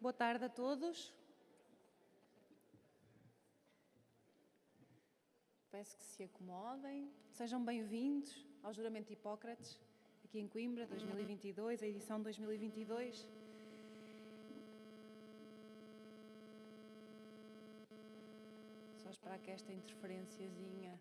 Boa tarde a todos. Peço que se acomodem. Sejam bem-vindos ao Juramento de Hipócrates, aqui em Coimbra, 2022, a edição 2022. Só esperar que esta interferenciazinha...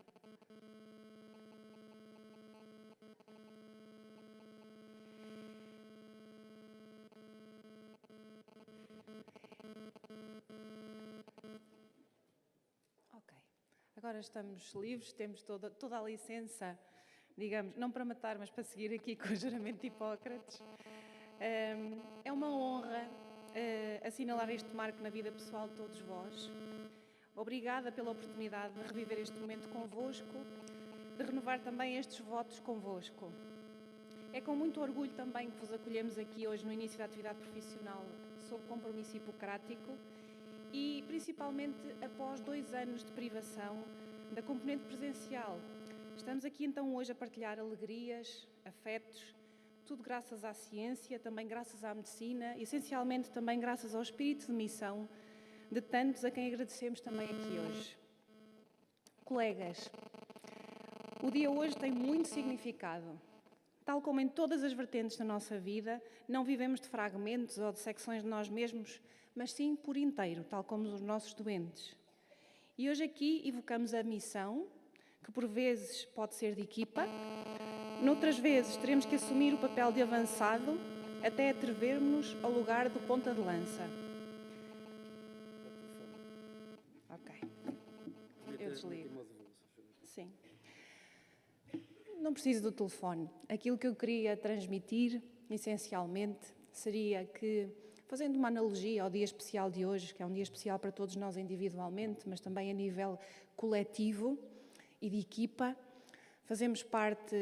Ok. Agora estamos livres, temos toda a licença, digamos, não para matar, mas para seguir aqui com o Juramento de Hipócrates. É uma honra assinalar este marco na vida pessoal de todos vós. Obrigada pela oportunidade de reviver este momento convosco, de renovar também estes votos convosco. É com muito orgulho também que vos acolhemos aqui hoje no início da atividade profissional sob compromisso hipocrático e principalmente após 2 anos de privação da componente presencial. Estamos aqui então hoje a partilhar alegrias, afetos, tudo graças à ciência, também graças à medicina, essencialmente também graças ao espírito de missão de tantos a quem agradecemos também aqui hoje. Colegas, o dia hoje tem muito significado. Tal como em todas as vertentes da nossa vida, não vivemos de fragmentos ou de secções de nós mesmos, mas sim por inteiro, tal como os nossos doentes. E hoje aqui evocamos a missão, que por vezes pode ser de equipa, noutras vezes teremos que assumir o papel de avançado até atrevermos-nos ao lugar do ponta de lança. Ok. Eu desligo. Sim. Não preciso do telefone. Aquilo que eu queria transmitir, essencialmente, seria que, fazendo uma analogia ao dia especial de hoje, que é um dia especial para todos nós individualmente, mas também a nível coletivo e de equipa, fazemos parte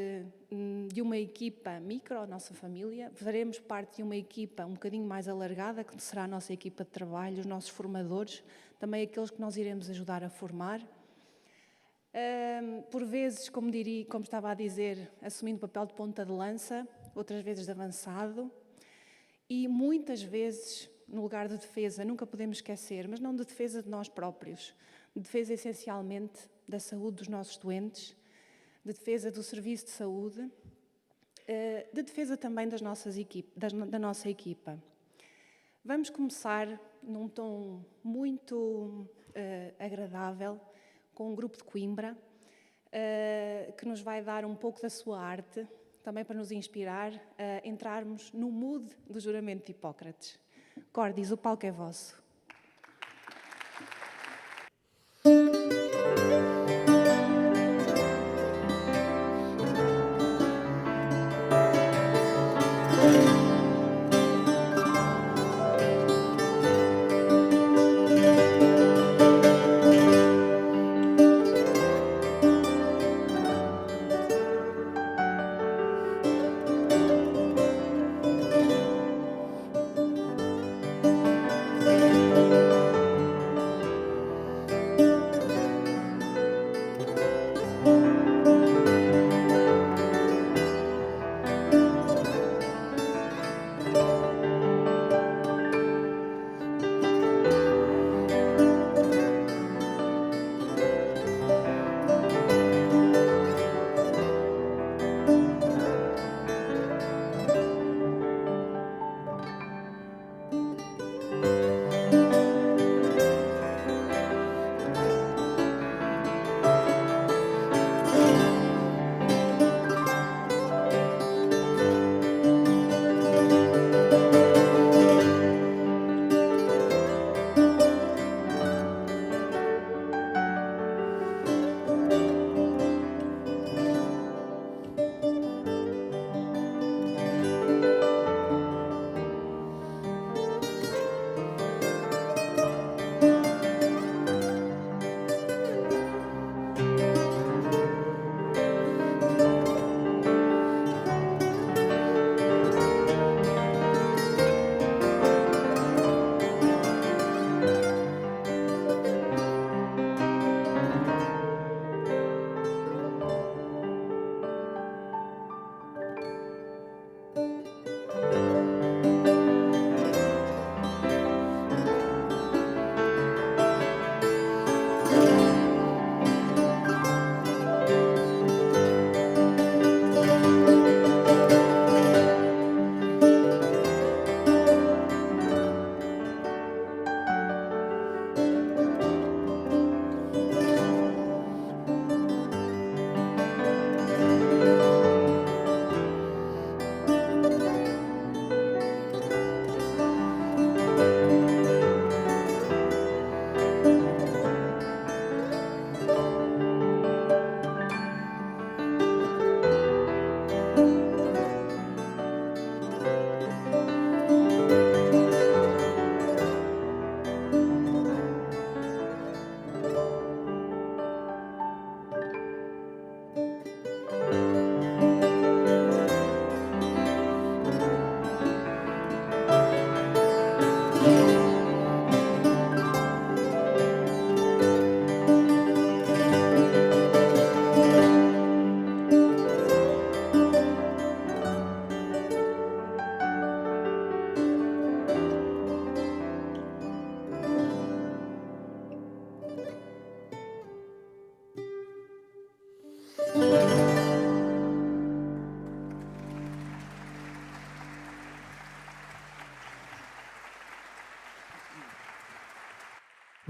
de uma equipa micro, a nossa família, faremos parte de uma equipa um bocadinho mais alargada, que será a nossa equipa de trabalho, os nossos formadores, também aqueles que nós iremos ajudar a formar. Por vezes, como estava a dizer, assumindo o papel de ponta de lança, outras vezes de avançado, e muitas vezes no lugar de defesa, nunca podemos esquecer, mas não de defesa de nós próprios, de defesa essencialmente da saúde dos nossos doentes, de defesa do serviço de saúde, de defesa também da nossa equipa. Vamos começar num tom muito agradável, com um grupo de Coimbra, que nos vai dar um pouco da sua arte, também para nos inspirar a entrarmos no mood do Juramento de Hipócrates. Cordis, o palco é vosso.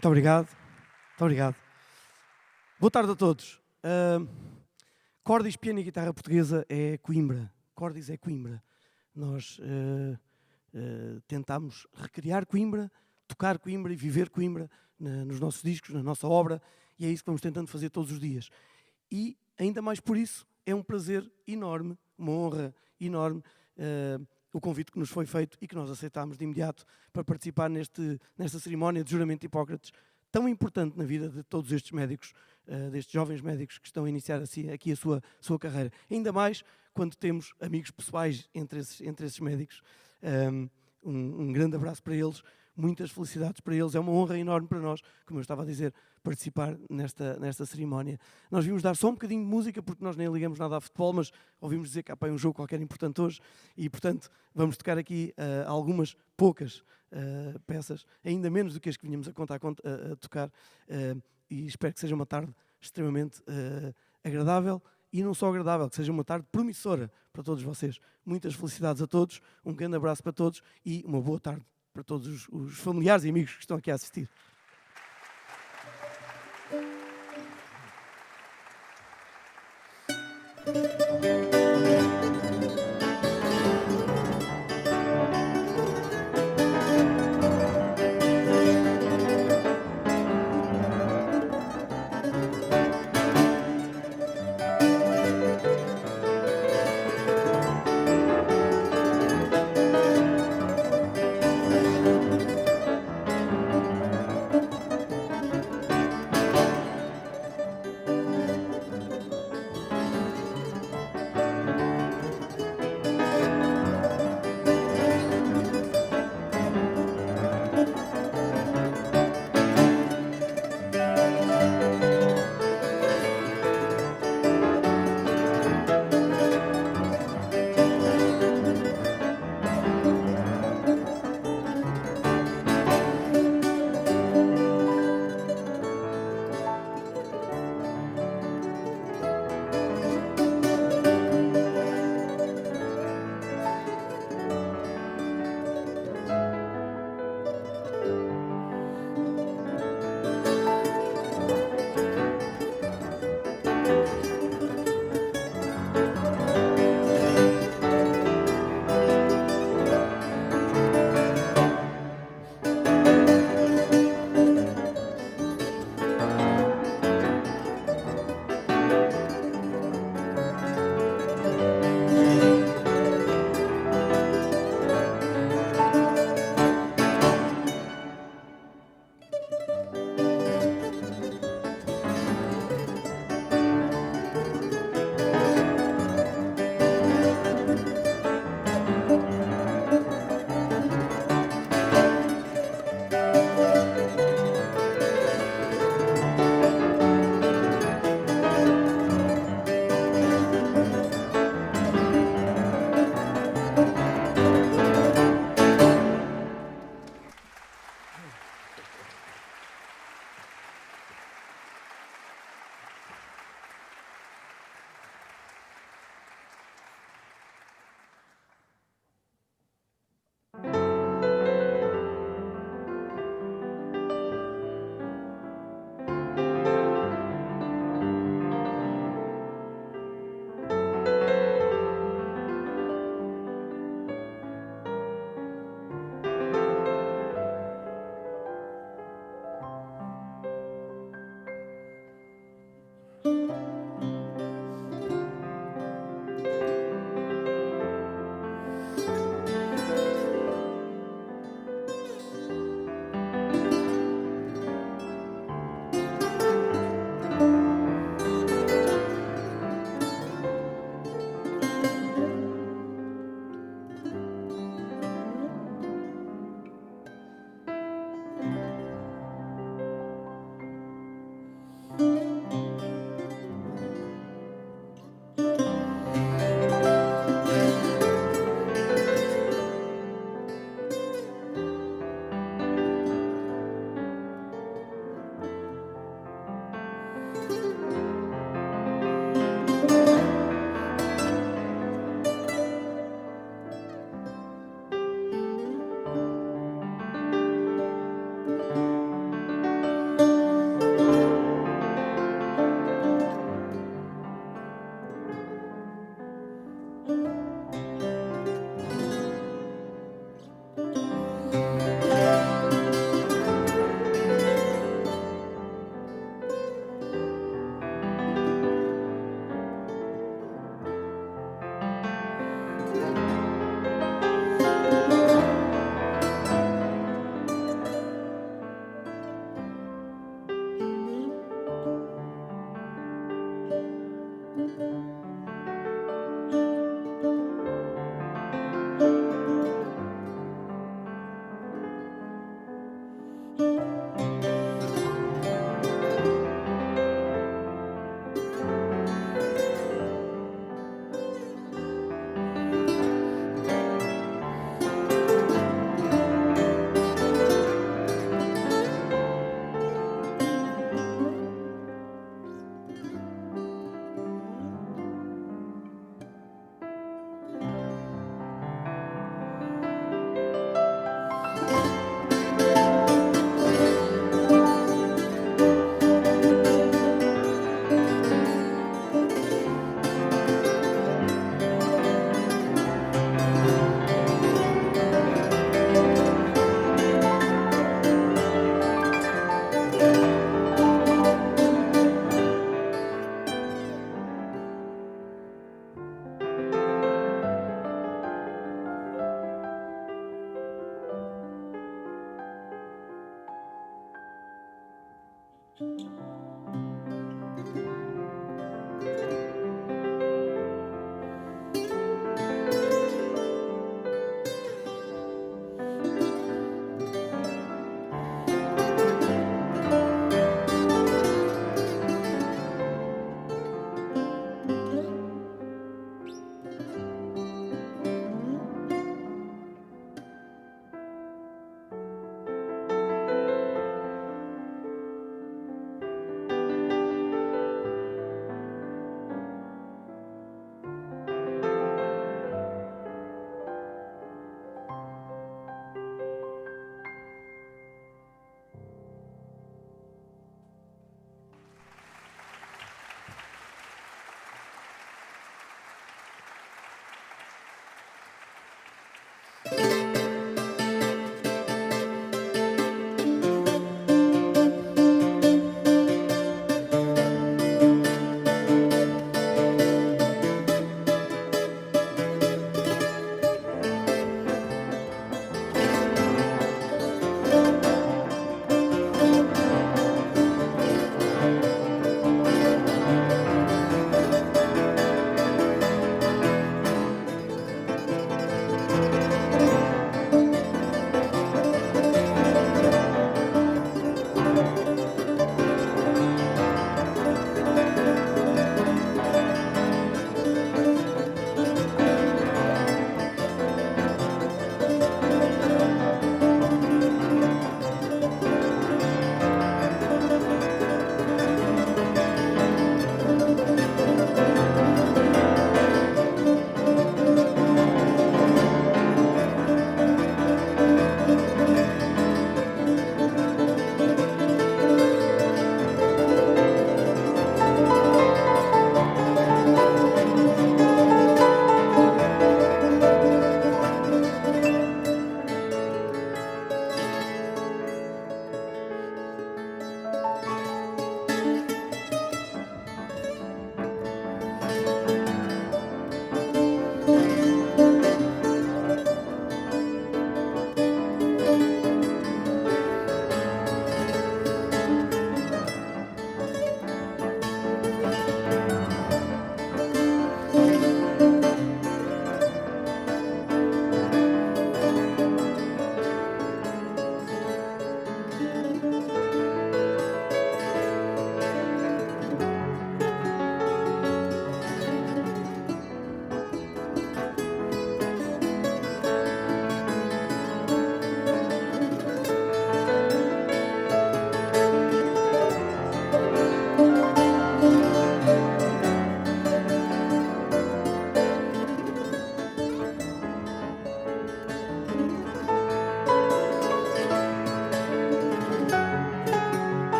Muito obrigado. Muito obrigado. Boa tarde a todos. Cordis, piano e guitarra portuguesa é Coimbra. Cordis é Coimbra. Nós tentámos recriar Coimbra, tocar Coimbra e viver Coimbra nos nossos discos, na nossa obra, e é isso que vamos tentando fazer todos os dias. E, ainda mais por isso, é um prazer enorme, uma honra enorme, o convite que nos foi feito e que nós aceitámos de imediato para participar nesta cerimónia de juramento de Hipócrates, tão importante na vida de todos estes médicos, destes jovens médicos que estão a iniciar assim, aqui a sua carreira. Ainda mais quando temos amigos pessoais entre esses médicos. Um grande abraço para eles, muitas felicidades para eles. É uma honra enorme para nós, como eu estava a dizer, participar nesta cerimónia. Nós vimos dar só um bocadinho de música, porque nós nem ligamos nada a futebol, mas ouvimos dizer que há um jogo qualquer importante hoje e, portanto, vamos tocar aqui algumas poucas peças, ainda menos do que as que vinhamos a tocar, e espero que seja uma tarde extremamente agradável, e não só agradável, que seja uma tarde promissora para todos vocês. Muitas felicidades a todos, um grande abraço para todos e uma boa tarde para todos os familiares e amigos que estão aqui a assistir.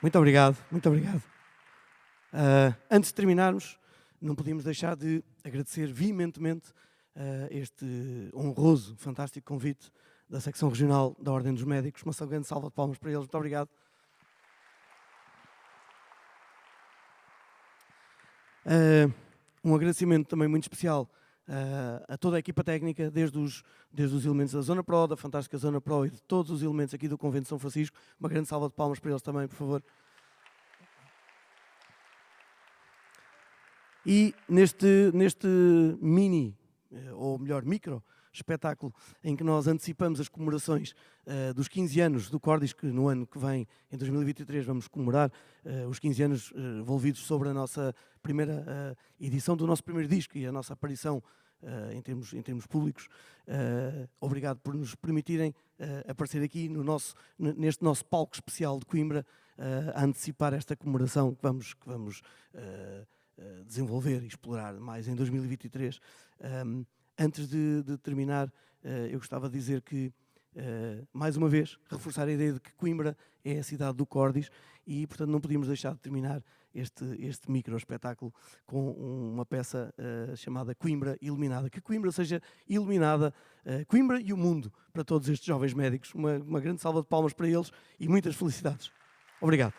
Muito obrigado, muito obrigado. Antes de terminarmos, não podíamos deixar de agradecer veementemente este honroso, fantástico convite da secção regional da Ordem dos Médicos. Uma grande salva de palmas para eles. Muito obrigado. Um agradecimento também muito especial a toda a equipa técnica, desde os elementos da Zona Pro, da fantástica Zona Pro e de todos os elementos aqui do Convento de São Francisco. Uma grande salva de palmas para eles também, por favor. E neste mini, ou melhor, micro espetáculo, em que nós antecipamos as comemorações dos 15 anos do Cordis, que no ano que vem, em 2023, vamos comemorar os 15 anos envolvidos sobre a nossa primeira edição do nosso primeiro disco e a nossa aparição em termos públicos. Obrigado por nos permitirem aparecer aqui neste nosso palco especial de Coimbra, a antecipar esta comemoração que vamos desenvolver e explorar mais em 2023. Antes de terminar, eu gostava de dizer que, mais uma vez, reforçar a ideia de que Coimbra é a cidade do Cordis e, portanto, não podíamos deixar de terminar este micro-espetáculo com uma peça chamada Coimbra Iluminada. Que Coimbra seja iluminada, Coimbra e o mundo, para todos estes jovens médicos. Uma grande salva de palmas para eles e muitas felicidades. Obrigado.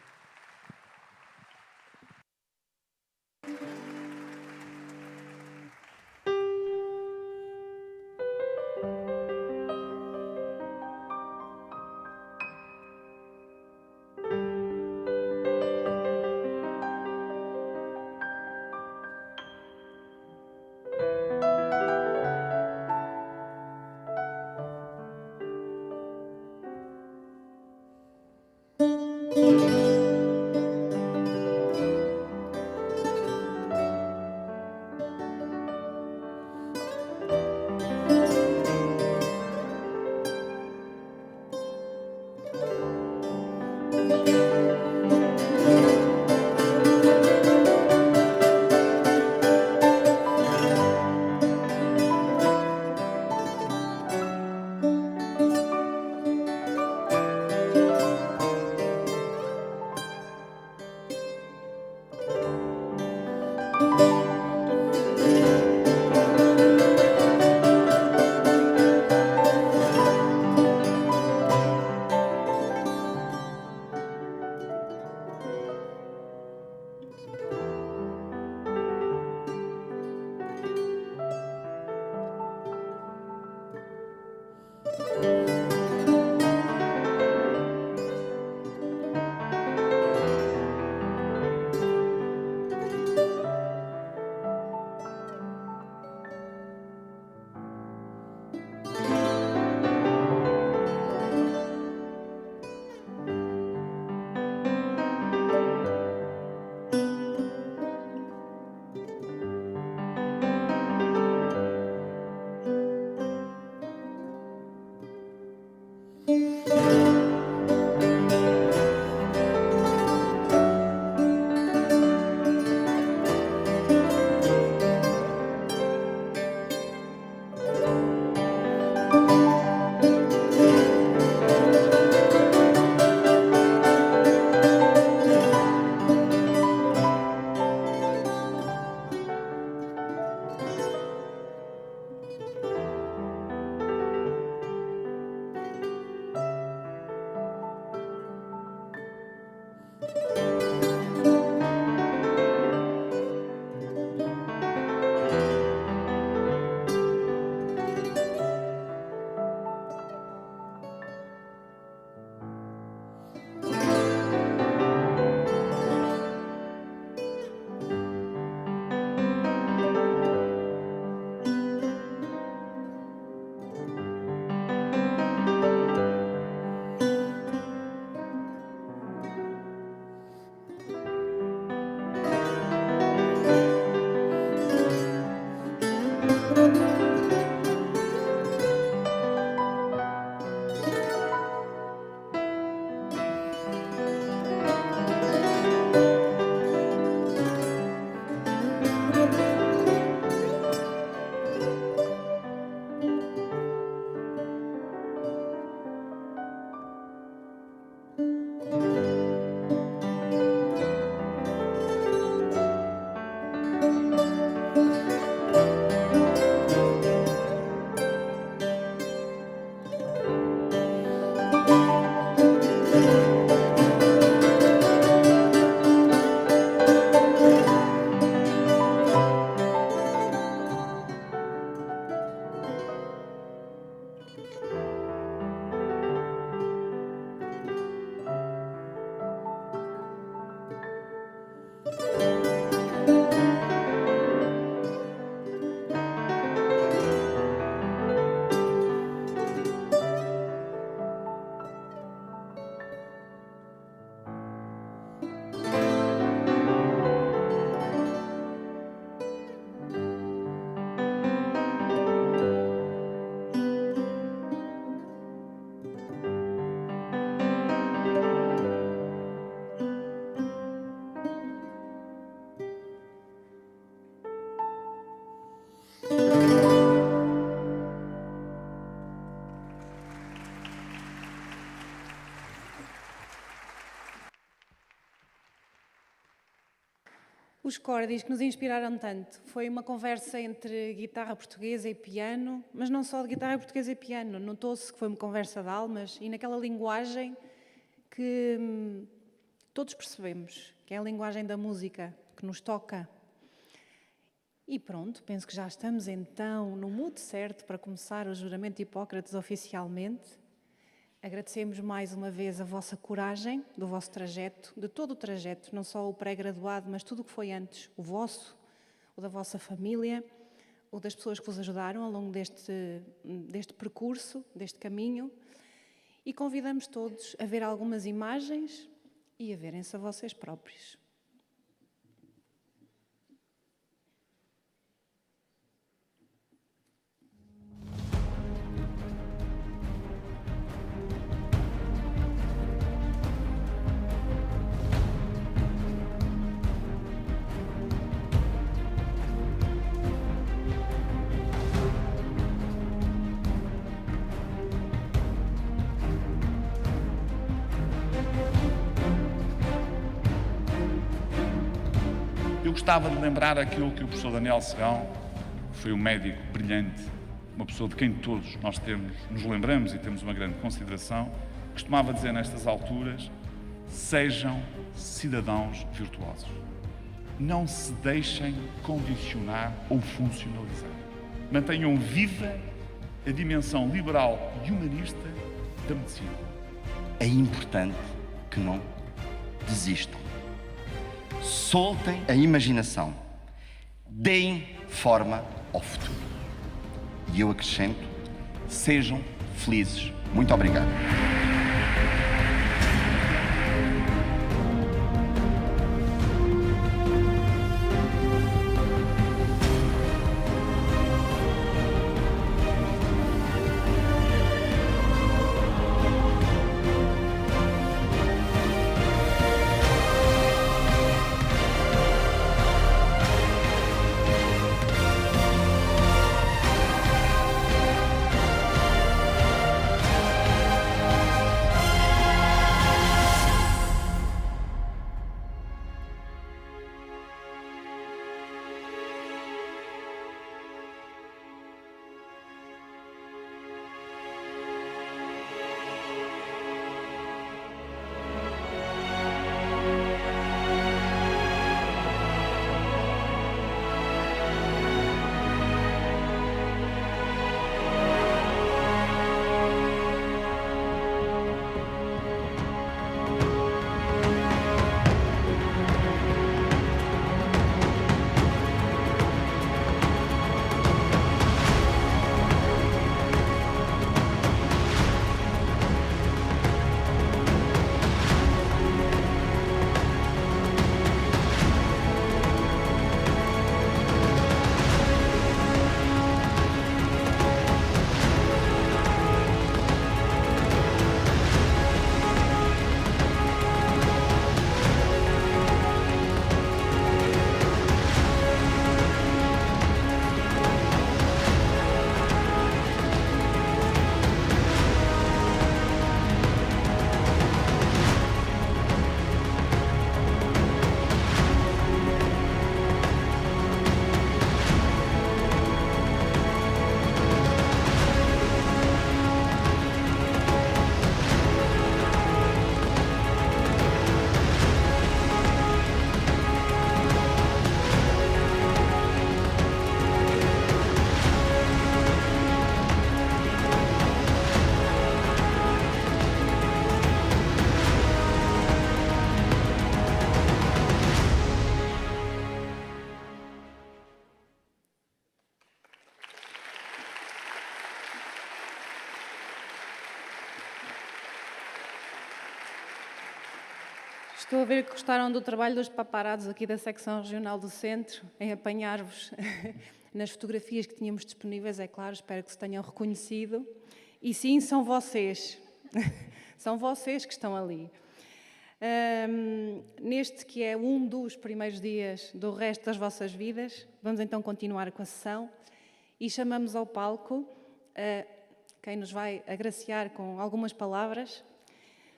os córdis que nos inspiraram tanto. Foi uma conversa entre guitarra portuguesa e piano, mas não só de guitarra portuguesa e piano. Notou-se que foi uma conversa de almas e naquela linguagem que todos percebemos, que é a linguagem da música, que nos toca. E pronto, penso que já estamos então no mood certo para começar o juramento de Hipócrates oficialmente. Agradecemos mais uma vez a vossa coragem, do vosso trajeto, de todo o trajeto, não só o pré-graduado, mas tudo o que foi antes, o vosso, o da vossa família, o das pessoas que vos ajudaram ao longo deste percurso, deste caminho. E convidamos todos a ver algumas imagens e a verem-se a vocês próprios. Eu gostava de lembrar aquilo que o professor Daniel Segão, foi um médico brilhante, uma pessoa de quem todos nós nos lembramos e temos uma grande consideração, costumava dizer nestas alturas: sejam cidadãos virtuosos. Não se deixem condicionar ou funcionalizar. Mantenham viva a dimensão liberal e humanista da medicina. É importante que não desistam. Soltem a imaginação. Deem forma ao futuro. E eu acrescento, sejam felizes. Muito obrigado. Estou a ver que gostaram do trabalho dos paparazzos aqui da secção regional do centro, em apanhar-vos nas fotografias que tínhamos disponíveis, é claro, espero que se tenham reconhecido. E sim, são vocês, são vocês que estão ali. Neste que é um dos primeiros dias do resto das vossas vidas, vamos então continuar com a sessão e chamamos ao palco quem nos vai agraciar com algumas palavras.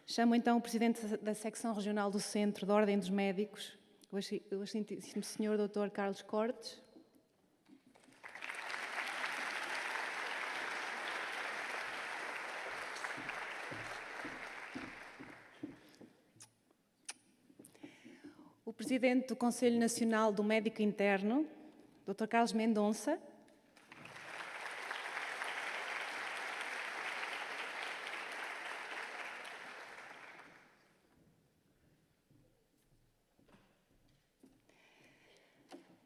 Chamo então o Presidente da Secção Regional do Centro da Ordem dos Médicos, o excelentíssimo Sr. Dr. Carlos Cortes. O Presidente do Conselho Nacional do Médico Interno, Dr. Carlos Mendonça.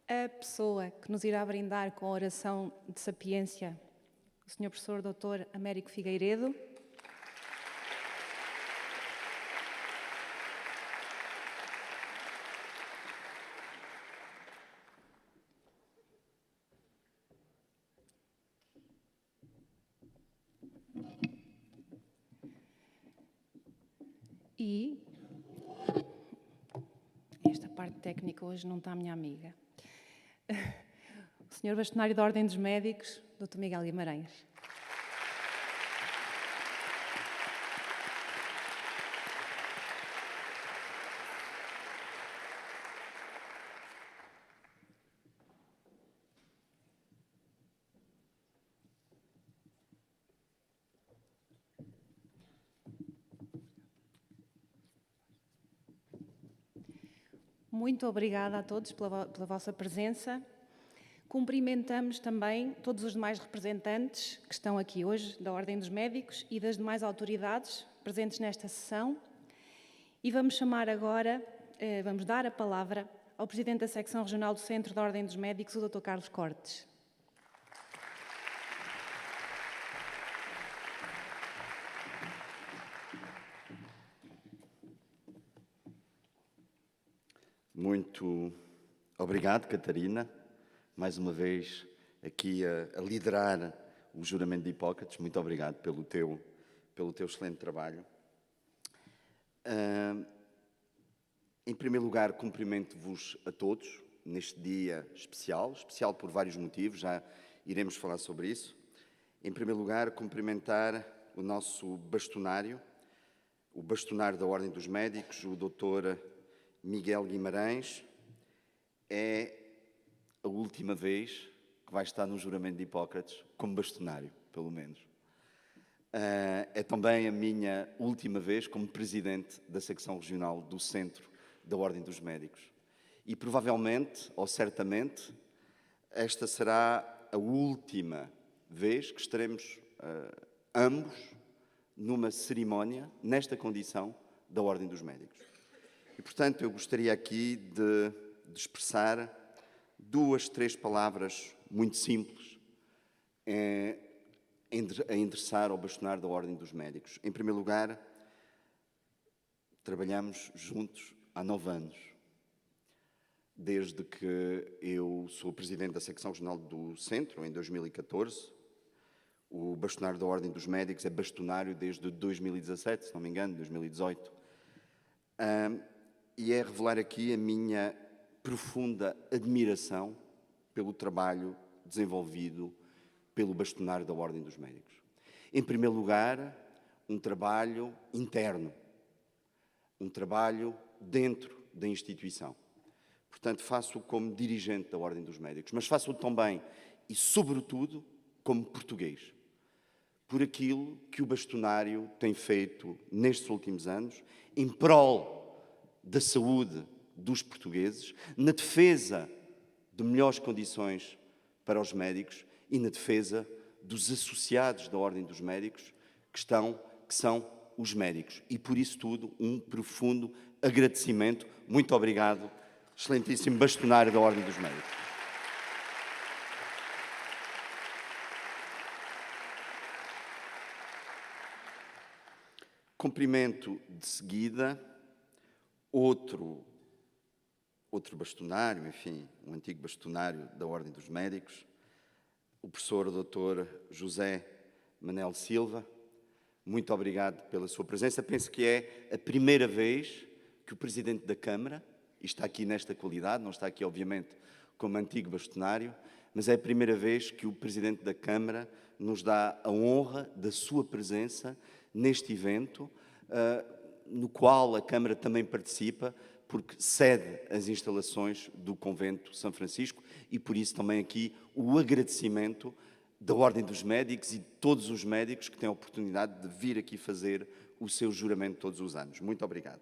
A pessoa que nos irá brindar com a oração de sapiência, o Sr. Professor Dr. Américo Figueiredo. E esta parte técnica hoje não está a minha amiga. O Sr. Bastonário da Ordem dos Médicos, Dr. Miguel Guimarães. Muito obrigada a todos pela vossa presença. Cumprimentamos também todos os demais representantes que estão aqui hoje, da Ordem dos Médicos e das demais autoridades presentes nesta sessão. E vamos chamar agora, vamos dar a palavra ao Presidente da Secção Regional do Centro da Ordem dos Médicos, o Dr. Carlos Cortes. Muito obrigado, Catarina, mais uma vez aqui a liderar o juramento de Hipócrates. Muito obrigado pelo teu excelente trabalho. Em primeiro lugar, cumprimento-vos a todos neste dia especial por vários motivos, já iremos falar sobre isso. Em primeiro lugar, cumprimentar o nosso bastonário, o bastonário da Ordem dos Médicos, o Dr. Miguel Guimarães. É a última vez que vai estar no juramento de Hipócrates como bastonário, pelo menos. É também a minha última vez como presidente da secção regional do Centro da Ordem dos Médicos. E provavelmente, ou certamente, esta será a última vez que estaremos ambos numa cerimónia, nesta condição, da Ordem dos Médicos. E, portanto, eu gostaria aqui de expressar 2, 3 palavras muito simples a endereçar ao bastonário da Ordem dos Médicos. Em primeiro lugar, trabalhamos juntos há 9 anos, desde que eu sou presidente da secção regional do Centro, em 2014. O bastonário da Ordem dos Médicos é bastonário desde 2017, se não me engano, 2018. E é revelar aqui a minha profunda admiração pelo trabalho desenvolvido pelo bastonário da Ordem dos Médicos. Em primeiro lugar, um trabalho interno, um trabalho dentro da instituição. Portanto, faço-o como dirigente da Ordem dos Médicos, mas faço-o também e, sobretudo, como português, por aquilo que o bastonário tem feito nestes últimos anos, em prol da saúde dos portugueses, na defesa de melhores condições para os médicos e na defesa dos associados da Ordem dos Médicos, que são os médicos. E por isso tudo, um profundo agradecimento. Muito obrigado, excelentíssimo bastonário da Ordem dos Médicos. Cumprimento de seguida outro bastonário, enfim, um antigo bastonário da Ordem dos Médicos, o professor Dr. José Manel Silva. Muito obrigado pela sua presença. Penso que é a primeira vez que o Presidente da Câmara, e está aqui nesta qualidade, não está aqui, obviamente, como antigo bastonário, mas é a primeira vez que o Presidente da Câmara nos dá a honra da sua presença neste evento, no qual a Câmara também participa, porque cede as instalações do Convento São Francisco e por isso também aqui o agradecimento da Ordem dos Médicos e de todos os médicos que têm a oportunidade de vir aqui fazer o seu juramento todos os anos. Muito obrigado.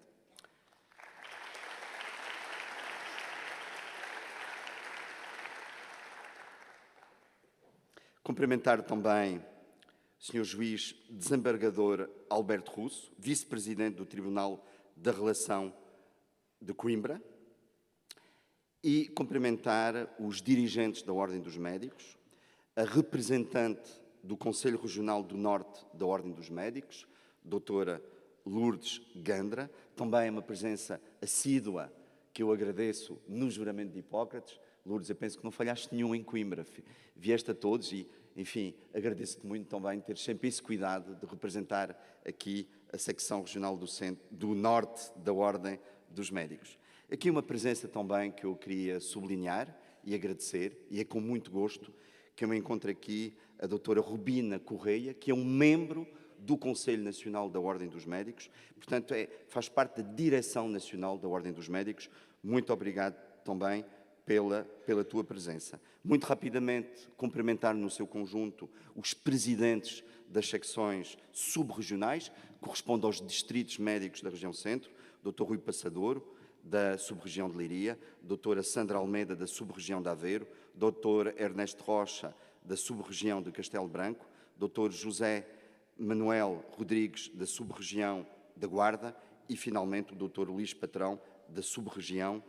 Cumprimentar também o Sr. Juiz Desembargador Alberto Russo, Vice-Presidente do Tribunal da Relação de Coimbra, e cumprimentar os dirigentes da Ordem dos Médicos, a representante do Conselho Regional do Norte da Ordem dos Médicos, doutora Lourdes Gandra, também uma presença assídua que eu agradeço no juramento de Hipócrates. Lourdes, eu penso que não falhaste nenhum em Coimbra, vieste a todos e, enfim, agradeço-te muito também ter sempre esse cuidado de representar aqui a secção regional do Norte da Ordem dos Médicos. Aqui uma presença também que eu queria sublinhar e agradecer, e é com muito gosto que eu me encontro aqui a doutora Rubina Correia, que é um membro do Conselho Nacional da Ordem dos Médicos, portanto faz parte da Direção Nacional da Ordem dos Médicos. Muito obrigado também pela tua presença. Muito rapidamente, cumprimentar no seu conjunto os presidentes das secções sub-regionais, correspondem aos distritos médicos da região centro, Dr. Rui Passadouro, da sub-região de Leiria, doutora Sandra Almeida, da sub-região de Aveiro, Dr. Ernesto Rocha, da sub-região de Castelo Branco, Dr. José Manuel Rodrigues, da sub-região da Guarda e, finalmente, o Dr. Luís Patrão, da sub-região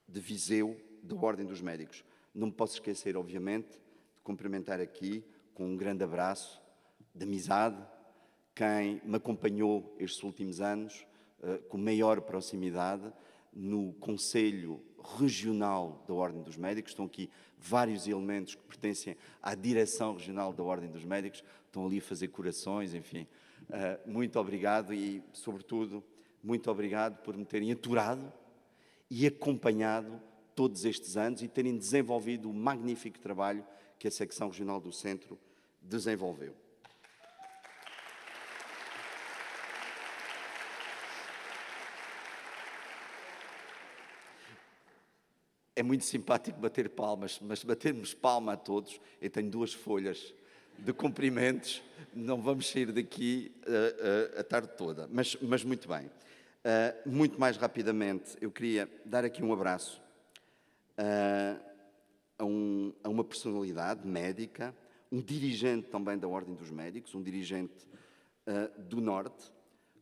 de Viseu, da Ordem dos Médicos. Não me posso esquecer, obviamente, de cumprimentar aqui, com um grande abraço de amizade, quem me acompanhou estes últimos anos, com maior proximidade, no Conselho Regional da Ordem dos Médicos. Estão aqui vários elementos que pertencem à Direção Regional da Ordem dos Médicos, estão ali a fazer corações, enfim. Muito obrigado e, sobretudo, muito obrigado por me terem aturado e acompanhado todos estes anos e terem desenvolvido o magnífico trabalho que a Secção Regional do Centro desenvolveu. É muito simpático bater palmas, mas batermos palma a todos, eu tenho 2 folhas de cumprimentos, não vamos sair daqui a tarde toda, mas muito bem. Muito mais rapidamente, eu queria dar aqui um abraço a uma personalidade médica, um dirigente também da Ordem dos Médicos, um dirigente do Norte,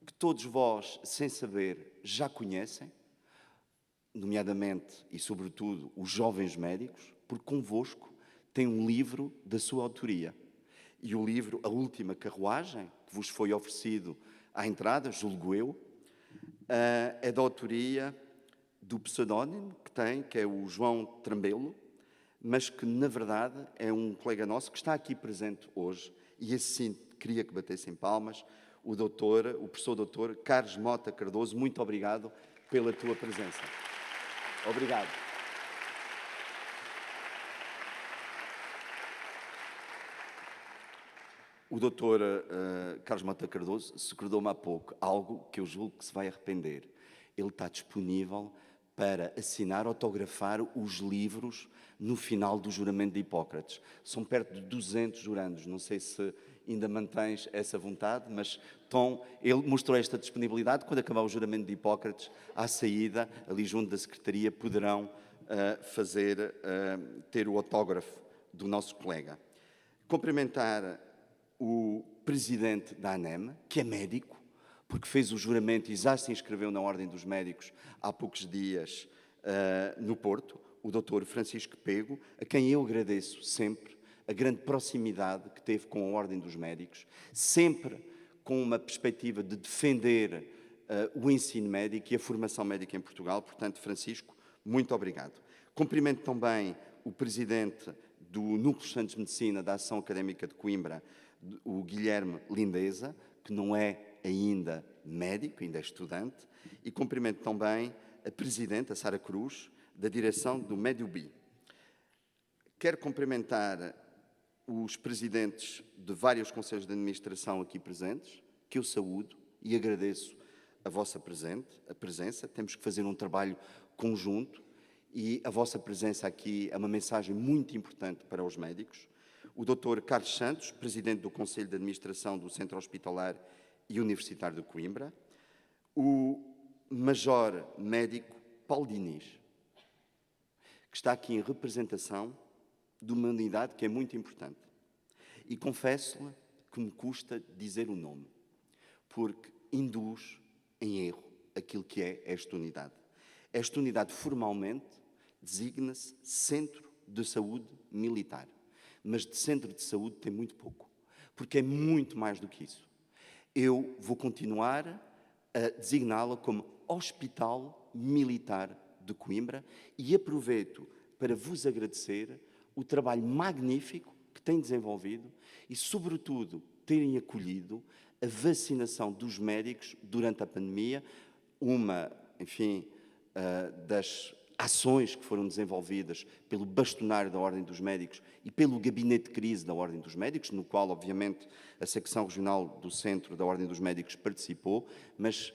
que todos vós, sem saber, já conhecem, nomeadamente e sobretudo os jovens médicos, porque convosco tem um livro da sua autoria. E o livro A Última Carruagem, que vos foi oferecido à entrada, julgo eu, é da autoria do pseudónimo que tem, que é o João Trambelo, mas que, na verdade, é um colega nosso que está aqui presente hoje, e esse sim queria que batessem palmas, o professor doutor Carlos Mota Cardoso. Muito obrigado pela tua presença. Obrigado. O doutor Carlos Mota Cardoso secretou-me há pouco algo que eu julgo que se vai arrepender. Ele está disponível para assinar, autografar os livros no final do juramento de Hipócrates. São perto de 200 jurandos, não sei se ainda mantens essa vontade, mas ele mostrou esta disponibilidade. Quando acabar o juramento de Hipócrates, à saída, ali junto da Secretaria, poderão ter o autógrafo do nosso colega. Cumprimentar o presidente da ANEM, que é médico, porque fez o juramento e já se inscreveu na Ordem dos Médicos há poucos dias no Porto, o Dr. Francisco Pego, a quem eu agradeço sempre a grande proximidade que teve com a Ordem dos Médicos, sempre com uma perspectiva de defender o ensino médico e a formação médica em Portugal. Portanto, Francisco, muito obrigado. Cumprimento também o presidente do Núcleo de Estudantes de Medicina da Ação Académica de Coimbra, o Guilherme Lindeza, que não é ainda médico, ainda é estudante, e cumprimento também a presidente, a Sara Cruz, da direção do Médio-Bi. Quero cumprimentar os presidentes de vários conselhos de administração aqui presentes, que eu saúdo e agradeço a vossa presença, temos que fazer um trabalho conjunto e a vossa presença aqui é uma mensagem muito importante para os médicos. O Dr. Carlos Santos, Presidente do Conselho de Administração do Centro Hospitalar e Universitário de Coimbra. O Major Médico Paulo Diniz, que está aqui em representação de uma unidade que é muito importante. E confesso-lhe que me custa dizer o nome, porque induz em erro aquilo que é esta unidade. Esta unidade formalmente designa-se Centro de Saúde Militar, mas de centro de saúde tem muito pouco, porque é muito mais do que isso. Eu vou continuar a designá-la como Hospital Militar de Coimbra e aproveito para vos agradecer o trabalho magnífico que têm desenvolvido e, sobretudo, terem acolhido a vacinação dos médicos durante a pandemia, uma, enfim, das ações que foram desenvolvidas pelo bastonário da Ordem dos Médicos e pelo Gabinete de Crise da Ordem dos Médicos, no qual, obviamente, a secção regional do Centro da Ordem dos Médicos participou, mas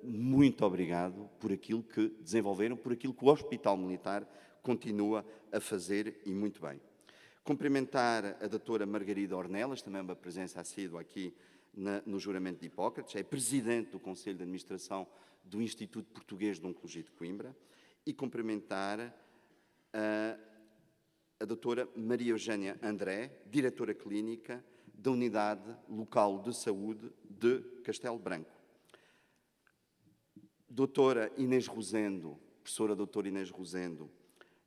muito obrigado por aquilo que desenvolveram, por aquilo que o Hospital Militar continua a fazer e muito bem. Cumprimentar a doutora Margarida Ornelas, também uma presença assídua aqui no juramento de Hipócrates, é Presidente do Conselho de Administração do Instituto Português de Oncologia de Coimbra, e cumprimentar a doutora Maria Eugénia André, Diretora Clínica da Unidade Local de Saúde de Castelo Branco. Doutora Inês Rosendo, professora doutora Inês Rosendo,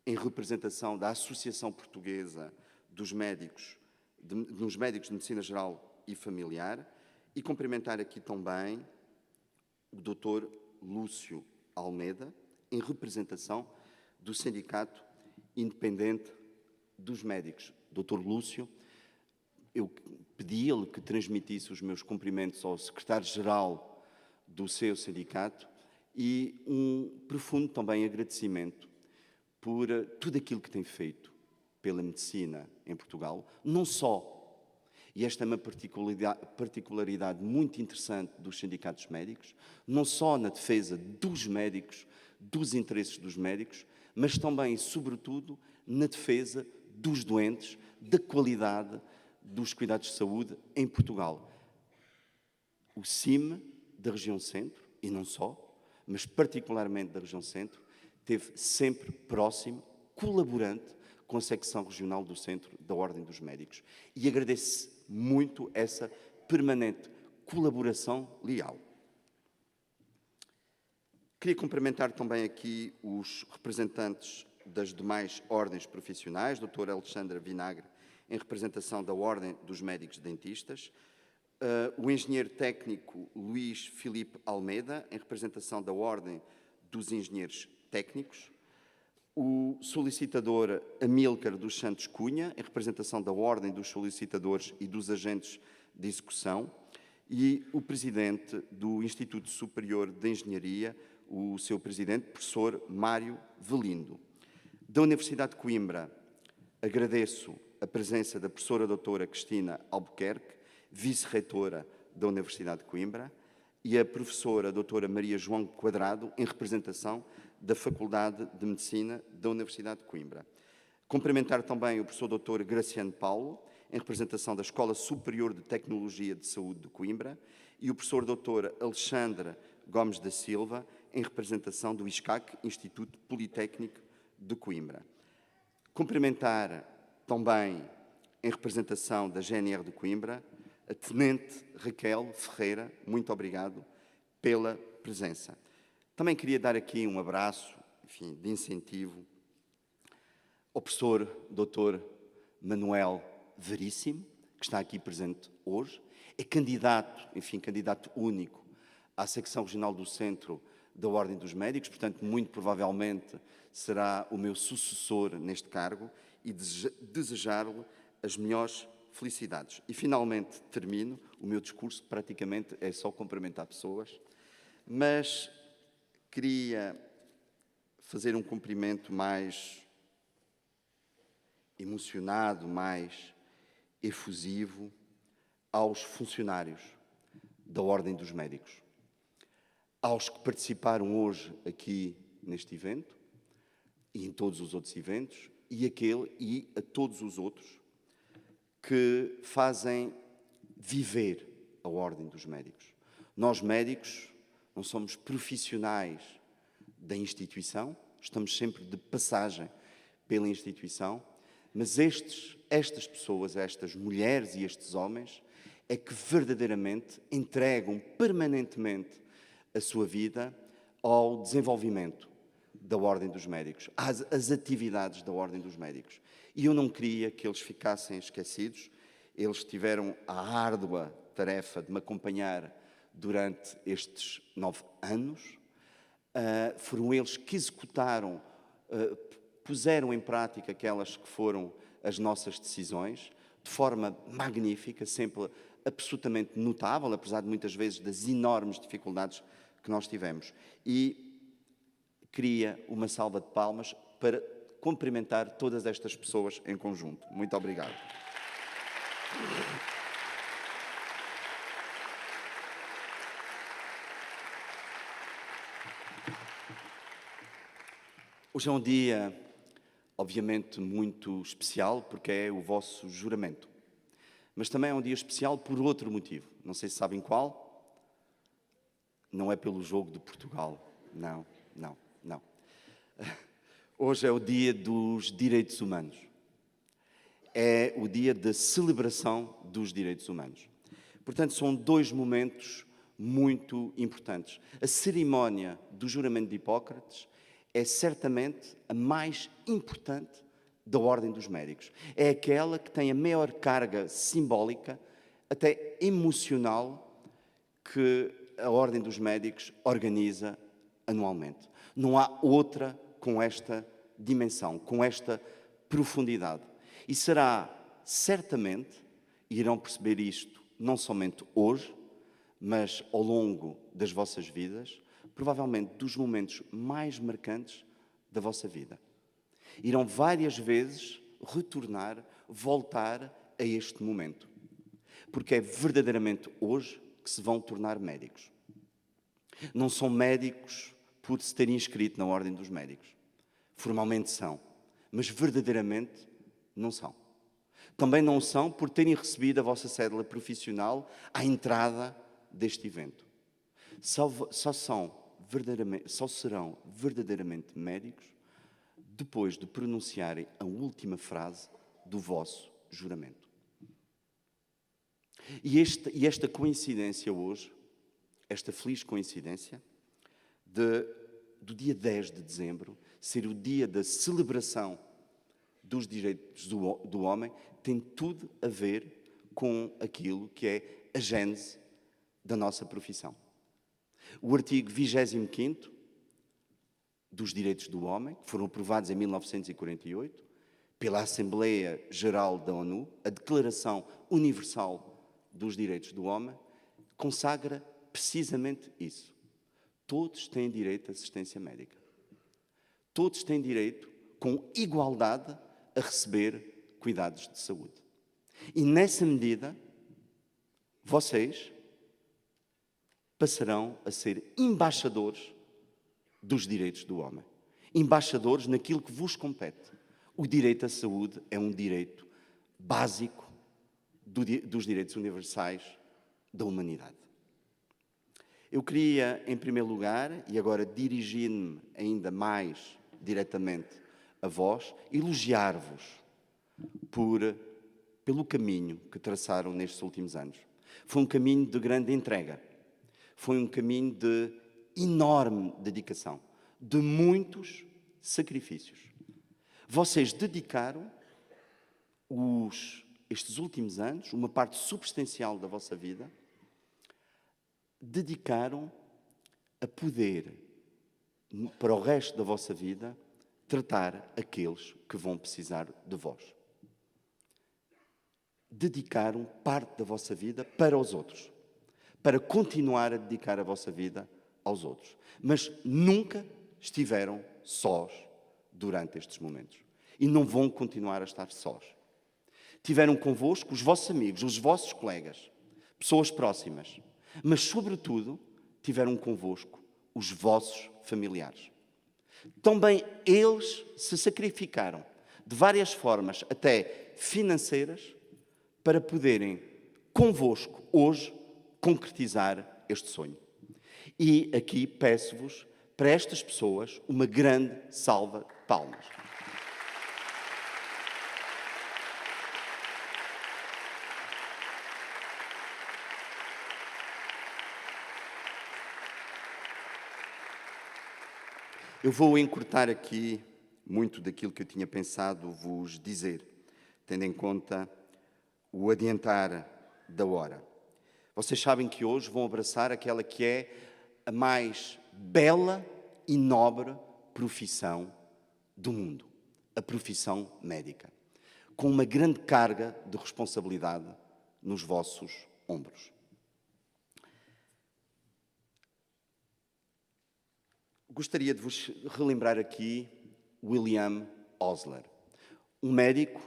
em representação da Associação Portuguesa dos Médicos de Medicina Geral e Familiar, e cumprimentar aqui também o doutor Lúcio Almeida, em representação do Sindicato Independente dos Médicos. Doutor Lúcio, eu pedi-lhe que transmitisse os meus cumprimentos ao secretário-geral do seu sindicato e um profundo também agradecimento por tudo aquilo que tem feito pela medicina em Portugal, não só, e esta é uma particularidade muito interessante dos sindicatos médicos, não só na defesa dos médicos, dos interesses dos médicos, mas também e sobretudo na defesa dos doentes, da qualidade dos cuidados de saúde em Portugal. O CIM da região centro, e não só, mas particularmente da região centro, esteve sempre próximo, colaborante com a secção regional do Centro da Ordem dos Médicos. E agradeço muito essa permanente colaboração leal. Queria cumprimentar também aqui os representantes das demais ordens profissionais, doutora Alexandra Vinagre, em representação da Ordem dos Médicos Dentistas, o engenheiro técnico Luís Filipe Almeida, em representação da Ordem dos Engenheiros Técnicos, o solicitador Amílcar dos Santos Cunha, em representação da Ordem dos Solicitadores e dos Agentes de Execução, e o presidente do Instituto Superior de Engenharia, o seu presidente, professor Mário Velindo. Da Universidade de Coimbra, agradeço a presença da professora doutora Cristina Albuquerque, vice-reitora da Universidade de Coimbra, e a professora doutora Maria João Quadrado, em representação da Faculdade de Medicina da Universidade de Coimbra. Cumprimentar também o professor doutor Graciano Paulo, em representação da Escola Superior de Tecnologia de Saúde de Coimbra, e o professor doutor Alexandre Gomes da Silva, em representação do ISCAC, Instituto Politécnico de Coimbra. Cumprimentar também, em representação da GNR de Coimbra, a Tenente Raquel Ferreira, muito obrigado pela presença. Também queria dar aqui um abraço, enfim, de incentivo ao professor Dr. Manuel Veríssimo, que está aqui presente hoje, é candidato, enfim, candidato único à secção regional do Centro da Ordem dos Médicos, portanto, muito provavelmente será o meu sucessor neste cargo e desejar-lhe as melhores felicidades. E, finalmente, termino o meu discurso, praticamente é só cumprimentar pessoas, mas queria fazer um cumprimento mais emocionado, mais efusivo aos funcionários da Ordem dos Médicos. aos que participaram hoje aqui neste evento e em todos os outros eventos, e a todos os outros que fazem viver a Ordem dos Médicos. Nós, médicos, não somos profissionais da instituição, estamos sempre de passagem pela instituição, mas estas pessoas, estas mulheres e estes homens, é que verdadeiramente entregam permanentemente a sua vida ao desenvolvimento da Ordem dos Médicos, às atividades da Ordem dos Médicos. E eu não queria que eles ficassem esquecidos. Eles tiveram a árdua tarefa de me acompanhar durante estes 9 anos. Foram eles que executaram, puseram em prática aquelas que foram as nossas decisões, de forma magnífica, sempre absolutamente notável, apesar de muitas vezes das enormes dificuldades que nós tivemos. E queria uma salva de palmas para cumprimentar todas estas pessoas em conjunto. Muito obrigado. Hoje é um dia, obviamente, muito especial, porque é o vosso juramento. Mas também é um dia especial por outro motivo. Não sei se sabem qual. Não é pelo jogo de Portugal. Não. Hoje é o dia dos direitos humanos. É o dia da celebração dos direitos humanos. Portanto, são 2 momentos muito importantes. A cerimónia do juramento de Hipócrates é certamente a mais importante da Ordem dos Médicos. É aquela que tem a maior carga simbólica, até emocional, que a Ordem dos Médicos organiza anualmente. Não há outra com esta dimensão, com esta profundidade. E será certamente, e irão perceber isto não somente hoje, mas ao longo das vossas vidas, provavelmente dos momentos mais marcantes da vossa vida. Irão várias vezes retornar, voltar a este momento. Porque é verdadeiramente hoje que se vão tornar médicos. Não são médicos por se terem inscrito na Ordem dos Médicos. Formalmente são, mas verdadeiramente não são. Também não são por terem recebido a vossa cédula profissional à entrada deste evento. Só serão verdadeiramente médicos depois de pronunciarem a última frase do vosso juramento. E esta coincidência hoje, esta feliz coincidência do dia 10 de dezembro, ser o dia da celebração dos direitos do homem, tem tudo a ver com aquilo que é a gênese da nossa profissão. O artigo 25º dos Direitos do Homem, que foram aprovados em 1948 pela Assembleia Geral da ONU, a Declaração Universal dos Direitos do Homem, consagra precisamente isso. Todos têm direito à assistência médica. Todos têm direito, com igualdade, a receber cuidados de saúde. E nessa medida, vocês passarão a ser embaixadores dos direitos do homem. Embaixadores naquilo que vos compete. O direito à saúde é um direito básico dos direitos universais da humanidade. Eu queria, em primeiro lugar, e agora dirigindo-me ainda mais diretamente a vós, elogiar-vos pelo caminho que traçaram nestes últimos anos. Foi um caminho de grande entrega. Foi um caminho de enorme dedicação, de muitos sacrifícios. Vocês dedicaram estes últimos anos, uma parte substancial da vossa vida, dedicaram a poder, para o resto da vossa vida, tratar aqueles que vão precisar de vós. Dedicaram parte da vossa vida para os outros, para continuar a dedicar a vossa vida aos outros. Mas nunca estiveram sós durante estes momentos. E não vão continuar a estar sós. Tiveram convosco os vossos amigos, os vossos colegas, pessoas próximas. Mas, sobretudo, tiveram convosco os vossos familiares. Também eles se sacrificaram de várias formas, até financeiras, para poderem, convosco, hoje, concretizar este sonho. E aqui peço-vos, para estas pessoas, uma grande salva de palmas. Eu vou encurtar aqui muito daquilo que eu tinha pensado vos dizer, tendo em conta o adiantar da hora. Vocês sabem que hoje vão abraçar aquela que é a mais bela e nobre profissão do mundo, a profissão médica, com uma grande carga de responsabilidade nos vossos ombros. Gostaria de vos relembrar aqui William Osler, um médico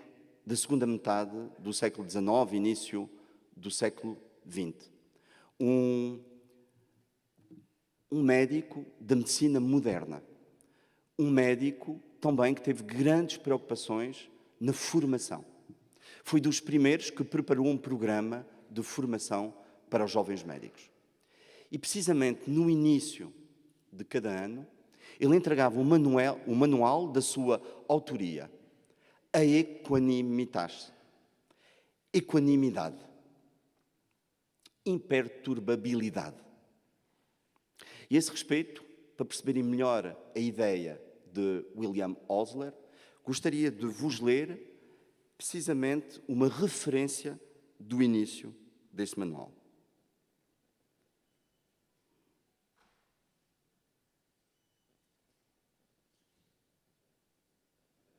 da segunda metade do século XIX, início do século XX. Um médico da medicina moderna. Um médico também que teve grandes preocupações na formação. Foi dos primeiros que preparou um programa de formação para os jovens médicos. E precisamente no início de cada ano, ele entregava um manual da sua autoria, a equanimitas, equanimidade, imperturbabilidade. E a esse respeito, para perceberem melhor a ideia de William Osler, gostaria de vos ler precisamente uma referência do início desse manual.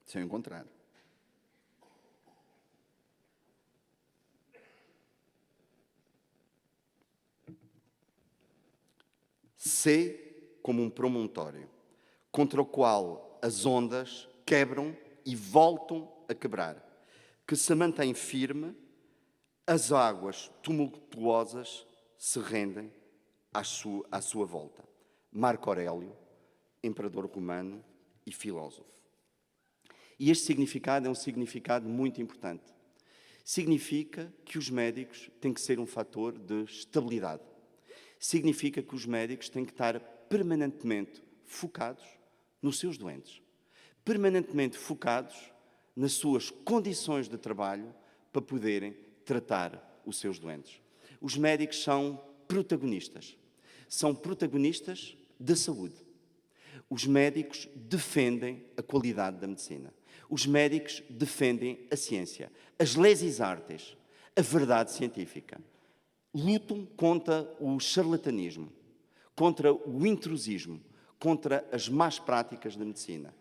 Se eu encontrar. Sê como um promontório, contra o qual as ondas quebram e voltam a quebrar, que se mantém firme, as águas tumultuosas se rendem à sua volta. Marco Aurélio, imperador romano e filósofo. E este significado é um significado muito importante. Significa que os médicos têm que ser um fator de estabilidade. Significa que os médicos têm que estar permanentemente focados nos seus doentes. Permanentemente focados nas suas condições de trabalho para poderem tratar os seus doentes. Os médicos são protagonistas. São protagonistas da saúde. Os médicos defendem a qualidade da medicina. Os médicos defendem a ciência, as leis artes, a verdade científica. Lutam contra o charlatanismo, contra o intrusismo, contra as más práticas da medicina.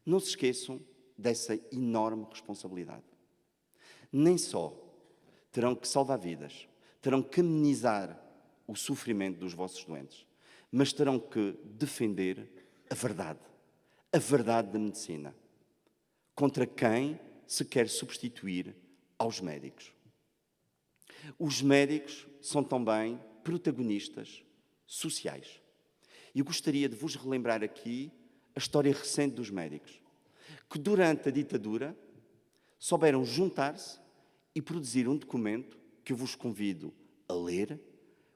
Não se esqueçam dessa enorme responsabilidade. Nem só terão que salvar vidas, terão que amenizar o sofrimento dos vossos doentes, mas terão que defender a verdade da medicina, contra quem se quer substituir aos médicos. Os médicos são também protagonistas sociais. E eu gostaria de vos relembrar aqui a história recente dos médicos, que durante a ditadura souberam juntar-se e produzir um documento que eu vos convido a ler,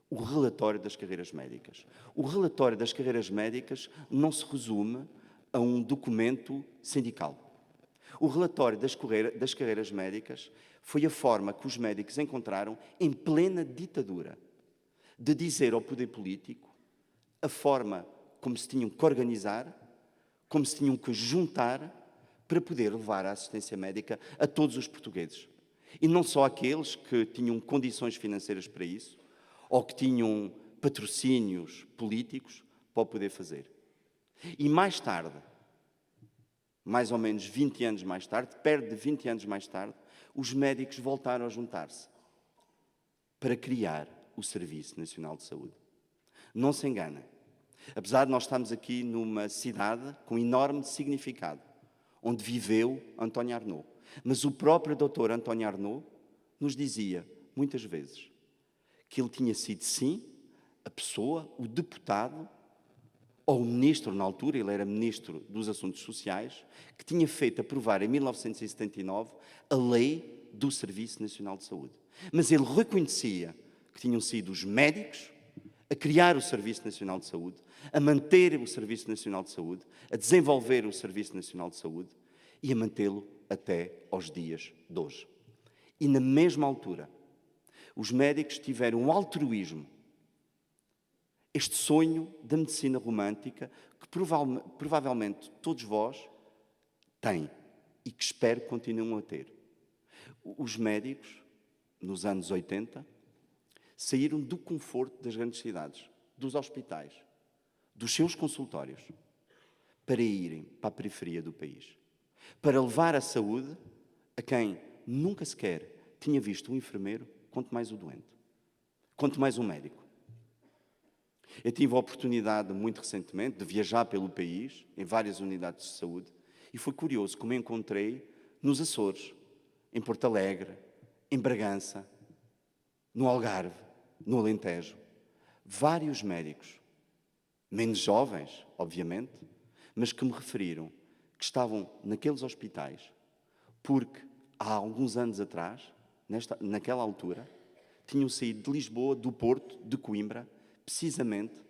o relatório das carreiras médicas. O relatório das carreiras médicas não se resume a um documento sindical. O relatório das carreiras médicas foi a forma que os médicos encontraram, em plena ditadura, de dizer ao poder político a forma como se tinham que organizar, como se tinham que juntar para poder levar a assistência médica a todos os portugueses. E não só aqueles que tinham condições financeiras para isso, ou que tinham patrocínios políticos para o poder fazer. E mais tarde, mais ou menos 20 anos mais tarde, perto de 20 anos mais tarde, os médicos voltaram a juntar-se para criar o Serviço Nacional de Saúde. Não se enganem. Apesar de nós estarmos aqui numa cidade com enorme significado, onde viveu António Arnaud, mas o próprio Dr. António Arnaud nos dizia, muitas vezes, que ele tinha sido, sim, a pessoa, o deputado ao ministro, na altura, ele era ministro dos Assuntos Sociais, que tinha feito aprovar em 1979 a lei do Serviço Nacional de Saúde. Mas ele reconhecia que tinham sido os médicos a criar o Serviço Nacional de Saúde, a manter o Serviço Nacional de Saúde, a desenvolver o Serviço Nacional de Saúde e a mantê-lo até aos dias de hoje. E na mesma altura, os médicos tiveram um altruísmo, este sonho da medicina romântica que provavelmente todos vós têm e que espero que continuem a ter. Os médicos, nos anos 80, saíram do conforto das grandes cidades, dos hospitais, dos seus consultórios, para irem para a periferia do país, para levar a saúde a quem nunca sequer tinha visto um enfermeiro, quanto mais o doente, quanto mais um médico. Eu tive a oportunidade, muito recentemente, de viajar pelo país, em várias unidades de saúde, e foi curioso como encontrei nos Açores, em Porto Alegre, em Bragança, no Algarve, no Alentejo, vários médicos, menos jovens, obviamente, mas que me referiram que estavam naqueles hospitais porque há alguns anos atrás, naquela altura, tinham saído de Lisboa, do Porto, de Coimbra, precisamente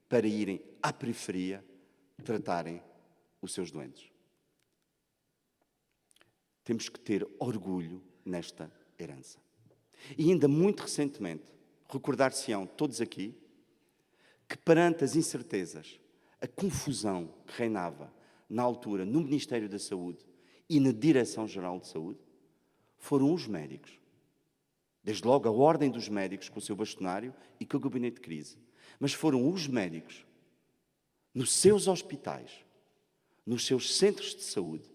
para irem à periferia tratarem os seus doentes. Temos que ter orgulho nesta herança. E ainda muito recentemente, recordar-se-ão todos aqui que perante as incertezas, a confusão que reinava na altura no Ministério da Saúde e na Direção-Geral de Saúde, foram os médicos, desde logo a Ordem dos Médicos com o seu bastonário e com o Gabinete de Crise, mas foram os médicos, nos seus hospitais, nos seus centros de saúde,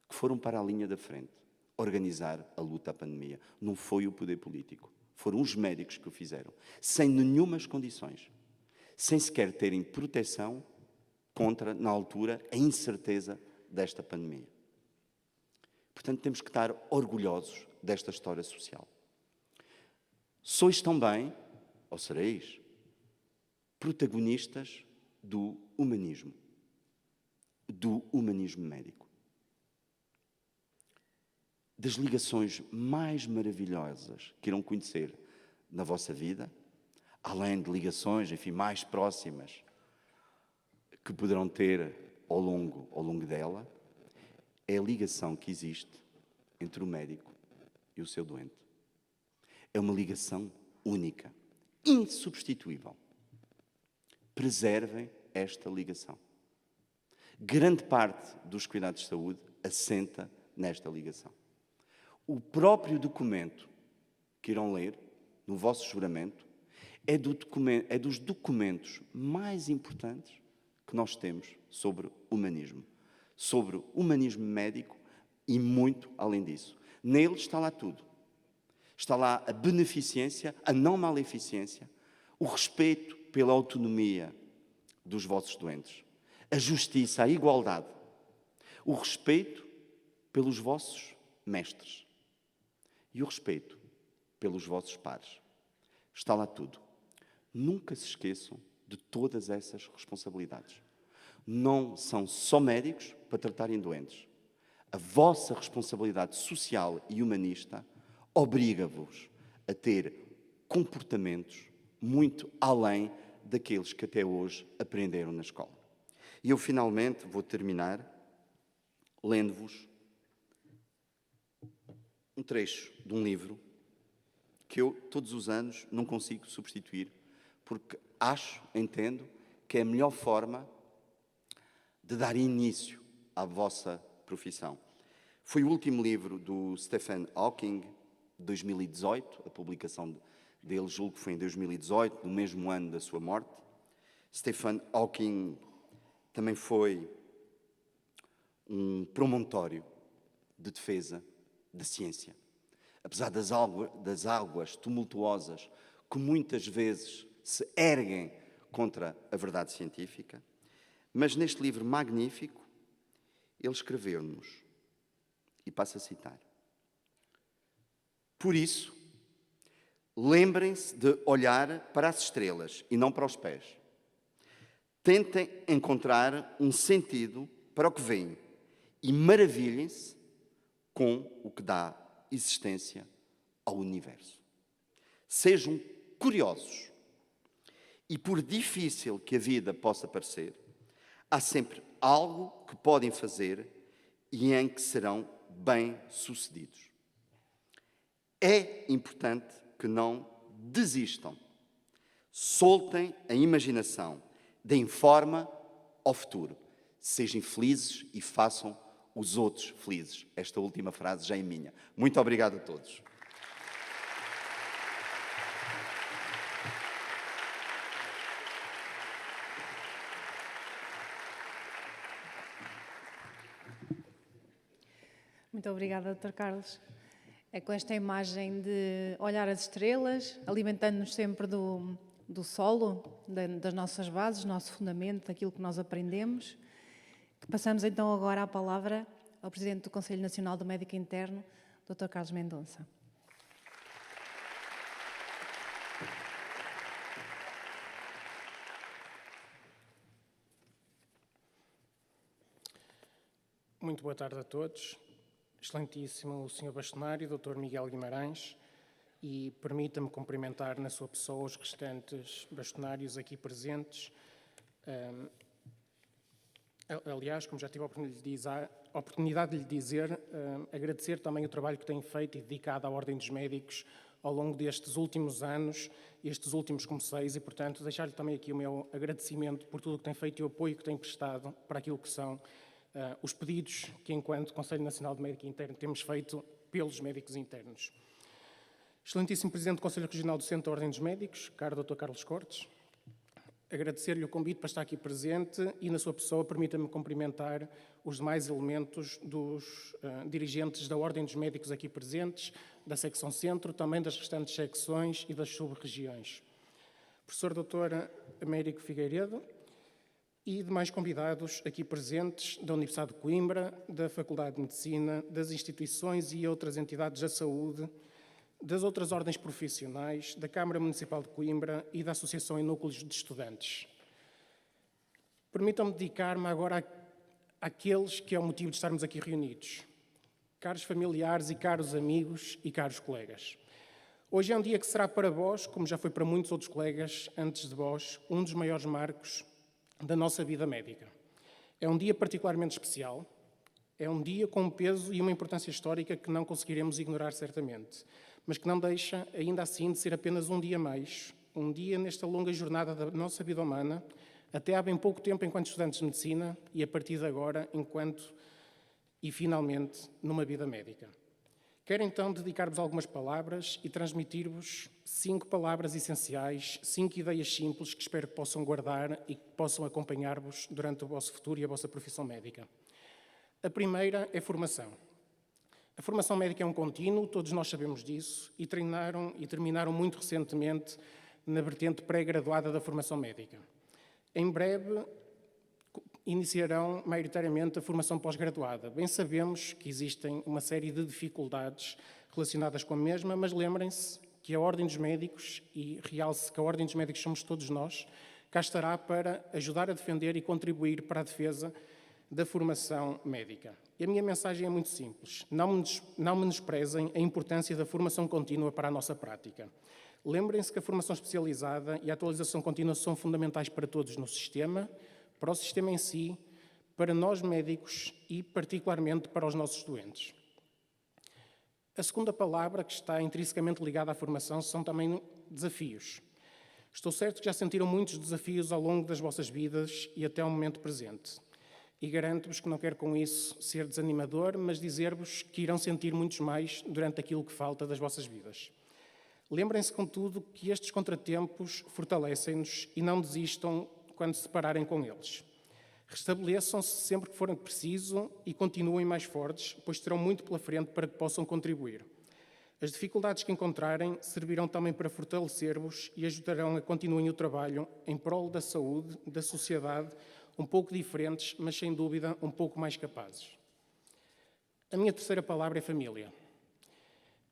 que foram para a linha da frente organizar a luta à pandemia. Não foi o poder político. Foram os médicos que o fizeram, sem nenhumas condições, sem sequer terem proteção contra, na altura, a incerteza desta pandemia. Portanto, temos que estar orgulhosos desta história social. Sois também, ou sereis, protagonistas do humanismo médico. Das ligações mais maravilhosas que irão conhecer na vossa vida, além de ligações, enfim, mais próximas que poderão ter ao longo dela, é a ligação que existe entre o médico e o seu doente. É uma ligação única, insubstituível. Preservem esta ligação. Grande parte dos cuidados de saúde assenta nesta ligação. O próprio documento que irão ler, no vosso juramento, é dos documentos mais importantes que nós temos sobre o humanismo médico e muito além disso. Nele está lá tudo. Está lá a beneficência, a não maleficência, o respeito pela autonomia dos vossos doentes, a justiça, a igualdade, o respeito pelos vossos mestres e o respeito pelos vossos pares. Está lá tudo. Nunca se esqueçam de todas essas responsabilidades. Não são só médicos para tratarem doentes. A vossa responsabilidade social e humanista obriga-vos a ter comportamentos muito além daqueles que até hoje aprenderam na escola. E eu finalmente vou terminar lendo-vos um trecho de um livro que eu, todos os anos, não consigo substituir, porque entendo, que é a melhor forma de dar início à vossa profissão. Foi o último livro do Stephen Hawking, de 2018, a publicação dele, julgo que foi em 2018, no mesmo ano da sua morte. Stephen Hawking também foi um promontório de defesa da ciência. Apesar das águas tumultuosas que muitas vezes se erguem contra a verdade científica, mas neste livro magnífico, ele escreveu-nos, e passo a citar: por isso, lembrem-se de olhar para as estrelas e não para os pés. Tentem encontrar um sentido para o que veem e maravilhem-se com o que dá existência ao universo. Sejam curiosos. E por difícil que a vida possa parecer, há sempre algo que podem fazer e em que serão bem-sucedidos. É importante que não desistam. Soltem a imaginação. Deem forma ao futuro. Sejam felizes e façam os outros felizes. Esta última frase já é minha. Muito obrigado a todos. Muito obrigada, Dr. Carlos. É com esta imagem de olhar as estrelas, alimentando-nos sempre do solo, das nossas bases, do nosso fundamento, daquilo que nós aprendemos, que passamos então agora a palavra ao Presidente do Conselho Nacional do Médico Interno, Dr. Carlos Mendonça. Muito boa tarde a todos. Excelentíssimo o Sr. Bastonário, Dr. Miguel Guimarães, e permita-me cumprimentar na sua pessoa os restantes bastonários aqui presentes. Aliás, como já tive a oportunidade de lhe dizer, agradecer também o trabalho que tem feito e dedicado à Ordem dos Médicos ao longo destes últimos anos, estes últimos comeceios, e, portanto, deixar-lhe também aqui o meu agradecimento por tudo o que tem feito e o apoio que tem prestado para aquilo que são os pedidos que, enquanto Conselho Nacional de Médico Interno, temos feito pelos médicos internos. Excelentíssimo Presidente do Conselho Regional do Centro da Ordem dos Médicos, caro Dr. Carlos Cortes, agradecer-lhe o convite para estar aqui presente e, na sua pessoa, permita-me cumprimentar os demais elementos dos dirigentes da Ordem dos Médicos aqui presentes, da secção centro, também das restantes secções e das sub-regiões. Professor Dr. Américo Figueiredo, e demais convidados aqui presentes da Universidade de Coimbra, da Faculdade de Medicina, das instituições e outras entidades da saúde, das outras ordens profissionais, da Câmara Municipal de Coimbra e da Associação e Núcleos de Estudantes. Permitam-me dedicar-me agora àqueles que é o motivo de estarmos aqui reunidos. Caros familiares e caros amigos e caros colegas. Hoje é um dia que será para vós, como já foi para muitos outros colegas antes de vós, um dos maiores marcos da nossa vida médica. É um dia particularmente especial, é um dia com um peso e uma importância histórica que não conseguiremos ignorar certamente, mas que não deixa, ainda assim, de ser apenas um dia mais, um dia nesta longa jornada da nossa vida humana, até há bem pouco tempo enquanto estudantes de medicina e a partir de agora enquanto, e finalmente, numa vida médica. Quero então dedicar-vos algumas palavras e transmitir-vos 5 palavras essenciais, 5 ideias simples que espero que possam guardar e que possam acompanhar-vos durante o vosso futuro e a vossa profissão médica. A primeira é formação. A formação médica é um contínuo, todos nós sabemos disso, e terminaram muito recentemente na vertente pré-graduada da formação médica. Em breve, iniciarão maioritariamente a formação pós-graduada. Bem sabemos que existem uma série de dificuldades relacionadas com a mesma, mas lembrem-se que a Ordem dos Médicos, e realce que a Ordem dos Médicos somos todos nós, cá estará para ajudar a defender e contribuir para a defesa da formação médica. E a minha mensagem é muito simples. Não menosprezem a importância da formação contínua para a nossa prática. Lembrem-se que a formação especializada e a atualização contínua são fundamentais para todos no sistema, para o sistema em si, para nós médicos e, particularmente, para os nossos doentes. A segunda palavra, que está intrinsecamente ligada à formação, são também desafios. Estou certo que já sentiram muitos desafios ao longo das vossas vidas e até ao momento presente. E garanto-vos que não quero com isso ser desanimador, mas dizer-vos que irão sentir muitos mais durante aquilo que falta das vossas vidas. Lembrem-se, contudo, que estes contratempos fortalecem-nos e não desistam quando se depararem com eles. Restabeleçam-se sempre que forem preciso e continuem mais fortes, pois terão muito pela frente para que possam contribuir. As dificuldades que encontrarem servirão também para fortalecer-vos e ajudarão a continuarem o trabalho em prol da saúde, da sociedade, um pouco diferentes, mas sem dúvida um pouco mais capazes. A minha terceira palavra é família.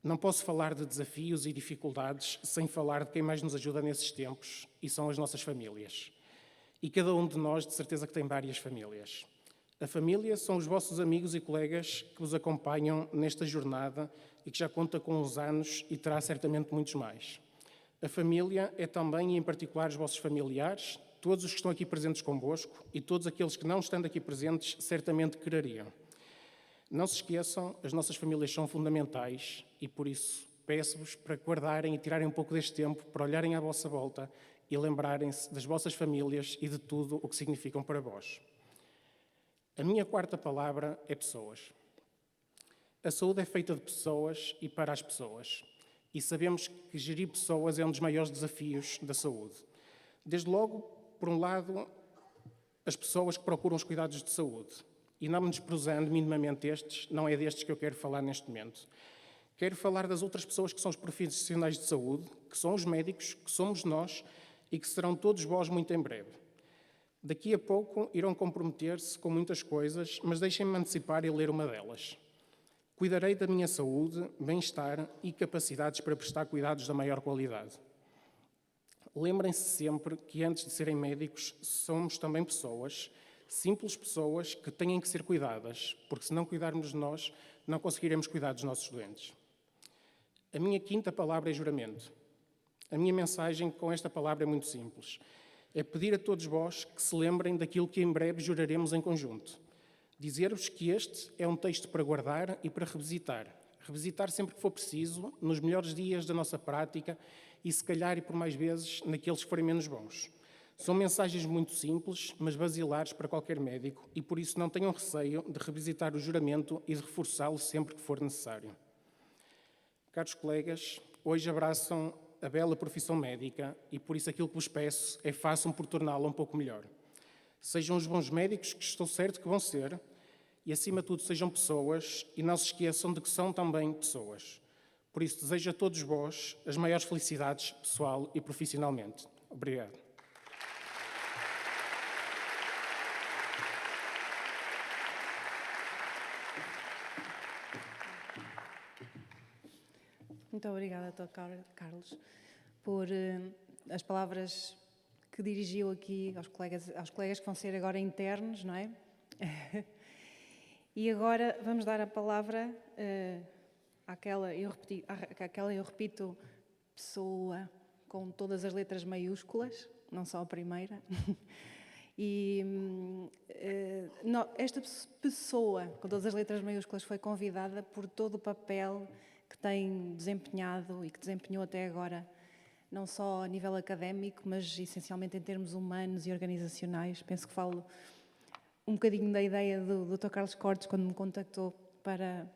Não posso falar de desafios e dificuldades sem falar de quem mais nos ajuda nesses tempos, e são as nossas famílias. E cada um de nós, de certeza, que tem várias famílias. A família são os vossos amigos e colegas que vos acompanham nesta jornada e que já conta com uns anos e terá certamente muitos mais. A família é também, e em particular, os vossos familiares, todos os que estão aqui presentes convosco e todos aqueles que não estando aqui presentes certamente quereriam. Não se esqueçam, as nossas famílias são fundamentais e, por isso, peço-vos para guardarem e tirarem um pouco deste tempo para olharem à vossa volta e lembrarem-se das vossas famílias e de tudo o que significam para vós. A minha quarta palavra é pessoas. A saúde é feita de pessoas e para as pessoas. E sabemos que gerir pessoas é um dos maiores desafios da saúde. Desde logo, por um lado, as pessoas que procuram os cuidados de saúde. E não me desprezando minimamente estes, não é destes que eu quero falar neste momento. Quero falar das outras pessoas que são os profissionais de saúde, que são os médicos, que somos nós e que serão todos vós muito em breve. Daqui a pouco irão comprometer-se com muitas coisas, mas deixem-me antecipar e ler uma delas. Cuidarei da minha saúde, bem-estar e capacidades para prestar cuidados da maior qualidade. Lembrem-se sempre que antes de serem médicos, somos também pessoas, simples pessoas que têm que ser cuidadas, porque se não cuidarmos de nós, não conseguiremos cuidar dos nossos doentes. A minha quinta palavra é juramento. A minha mensagem com esta palavra é muito simples. É pedir a todos vós que se lembrem daquilo que em breve juraremos em conjunto. Dizer-vos que este é um texto para guardar e para revisitar. Revisitar sempre que for preciso, nos melhores dias da nossa prática e, se calhar, e por mais vezes, naqueles que forem menos bons. São mensagens muito simples, mas basilares para qualquer médico e, por isso, não tenham receio de revisitar o juramento e de reforçá-lo sempre que for necessário. Caros colegas, hoje abraçam a bela profissão médica e, por isso, aquilo que vos peço é façam por torná-la um pouco melhor. Sejam os bons médicos que estou certo que vão ser e, acima de tudo, sejam pessoas e não se esqueçam de que são também pessoas. Por isso, desejo a todos vós as maiores felicidades, pessoal e profissionalmente. Obrigado. Muito obrigada, Dr. Carlos, por as palavras que dirigiu aqui aos colegas que vão ser agora internos, não é? E agora vamos dar a palavra àquela, eu repito, pessoa com todas as letras maiúsculas, não só a primeira. E esta pessoa com todas as letras maiúsculas foi convidada por todo o papel que tem desempenhado e que desempenhou até agora, não só a nível académico, mas essencialmente em termos humanos e organizacionais. Penso que falo um bocadinho da ideia do Dr. Carlos Cortes, quando me contactou para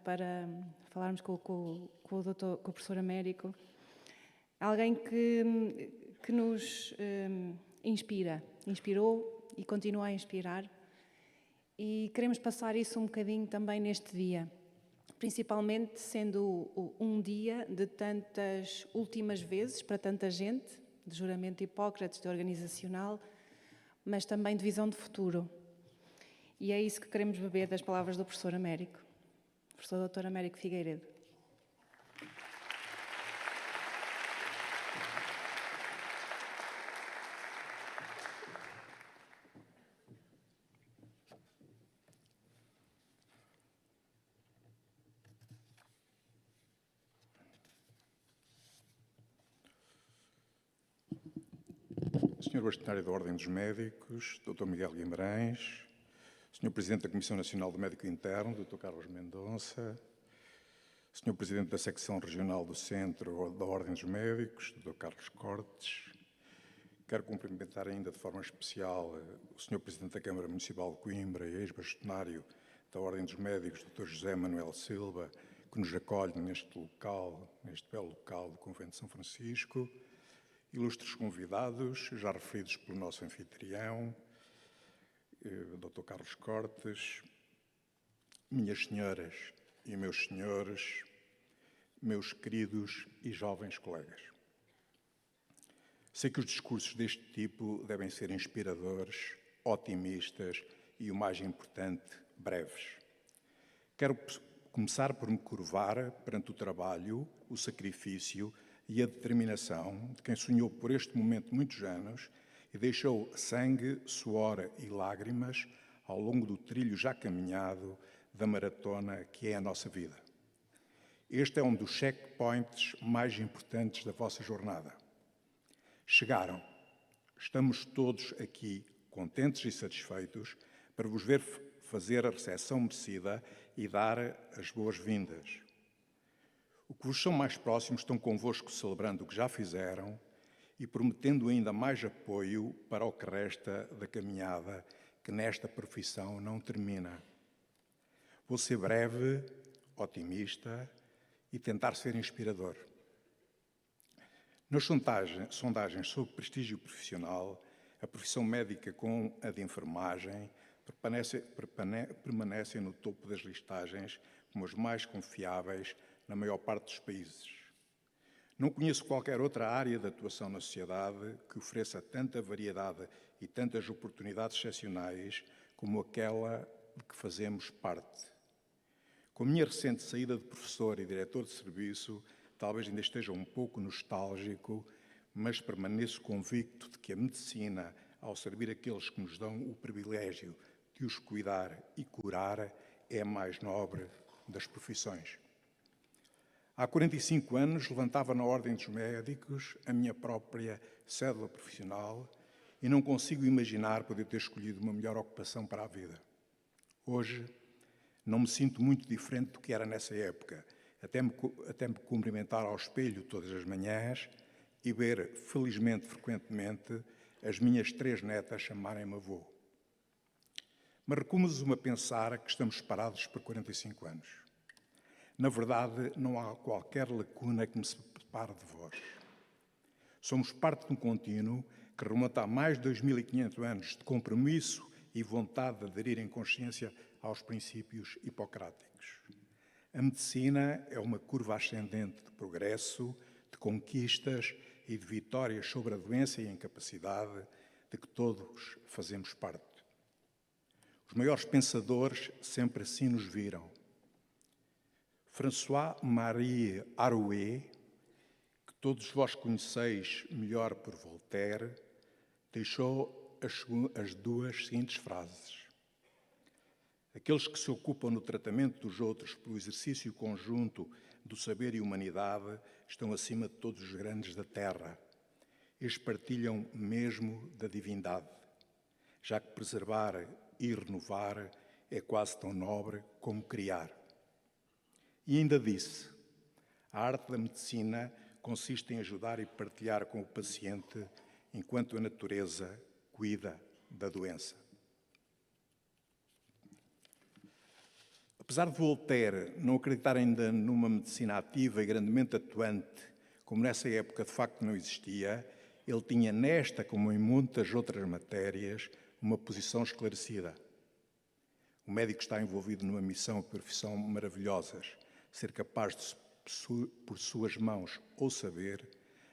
falarmos com o professor Américo. Alguém que nos inspirou e continua a inspirar. E queremos passar isso um bocadinho também neste dia. Principalmente sendo um dia de tantas últimas vezes para tanta gente, de juramento de Hipócrates, de organizacional, mas também de visão de futuro. E é isso que queremos beber das palavras do professor Américo, professor Dr. Américo Figueiredo. Sr. Bastonário da Ordem dos Médicos, Dr. Miguel Guimarães, Sr. Presidente da Comissão Nacional do Médico Interno, Dr. Carlos Mendonça, Sr. Presidente da Secção Regional do Centro da Ordem dos Médicos, Dr. Carlos Cortes. Quero cumprimentar ainda de forma especial o Sr. Presidente da Câmara Municipal de Coimbra e ex-bastonário da Ordem dos Médicos, Dr. José Manuel Silva, que nos acolhe neste local, neste belo local do Convento de São Francisco. Ilustres convidados, já referidos pelo nosso anfitrião, Dr. Carlos Cortes, minhas senhoras e meus senhores, meus queridos e jovens colegas. Sei que os discursos deste tipo devem ser inspiradores, otimistas e, o mais importante, breves. Quero começar por me curvar perante o trabalho, o sacrifício e a determinação de quem sonhou por este momento muitos anos e deixou sangue, suor e lágrimas ao longo do trilho já caminhado da maratona que é a nossa vida. Este é um dos checkpoints mais importantes da vossa jornada. Chegaram. Estamos todos aqui, contentes e satisfeitos, para vos ver fazer a recepção merecida e dar as boas-vindas. Os que vos são mais próximos estão convosco celebrando o que já fizeram e prometendo ainda mais apoio para o que resta da caminhada, que nesta profissão não termina. Vou ser breve, otimista e tentar ser inspirador. Nas sondagens sobre prestígio profissional, a profissão médica com a de enfermagem permanecem no topo das listagens como as mais confiáveis na maior parte dos países. Não conheço qualquer outra área de atuação na sociedade que ofereça tanta variedade e tantas oportunidades excepcionais como aquela de que fazemos parte. Com a minha recente saída de professor e diretor de serviço, talvez ainda esteja um pouco nostálgico, mas permaneço convicto de que a medicina, ao servir aqueles que nos dão o privilégio de os cuidar e curar, é a mais nobre das profissões. Há 45 anos levantava na Ordem dos Médicos a minha própria cédula profissional e não consigo imaginar poder ter escolhido uma melhor ocupação para a vida. Hoje, não me sinto muito diferente do que era nessa época, até me cumprimentar ao espelho todas as manhãs e ver, felizmente, frequentemente, as minhas 3 netas chamarem-me avô. Mas recuso-me a pensar que estamos separados por 45 anos. Na verdade, não há qualquer lacuna que me separe de vós. Somos parte de um contínuo que remonta a mais de 2.500 anos de compromisso e vontade de aderir em consciência aos princípios hipocráticos. A medicina é uma curva ascendente de progresso, de conquistas e de vitórias sobre a doença e a incapacidade de que todos fazemos parte. Os maiores pensadores sempre assim nos viram. François-Marie Arouet, que todos vós conheceis melhor por Voltaire, deixou as 2 seguintes frases. Aqueles que se ocupam no tratamento dos outros pelo exercício conjunto do saber e humanidade estão acima de todos os grandes da terra. Eles partilham mesmo da divindade, já que preservar e renovar é quase tão nobre como criar. E ainda disse, a arte da medicina consiste em ajudar e partilhar com o paciente enquanto a natureza cuida da doença. Apesar de Voltaire não acreditar ainda numa medicina ativa e grandemente atuante, como nessa época de facto não existia, ele tinha nesta, como em muitas outras matérias, uma posição esclarecida. O médico está envolvido numa missão e profissão maravilhosas, ser capaz de, por suas mãos ou saber,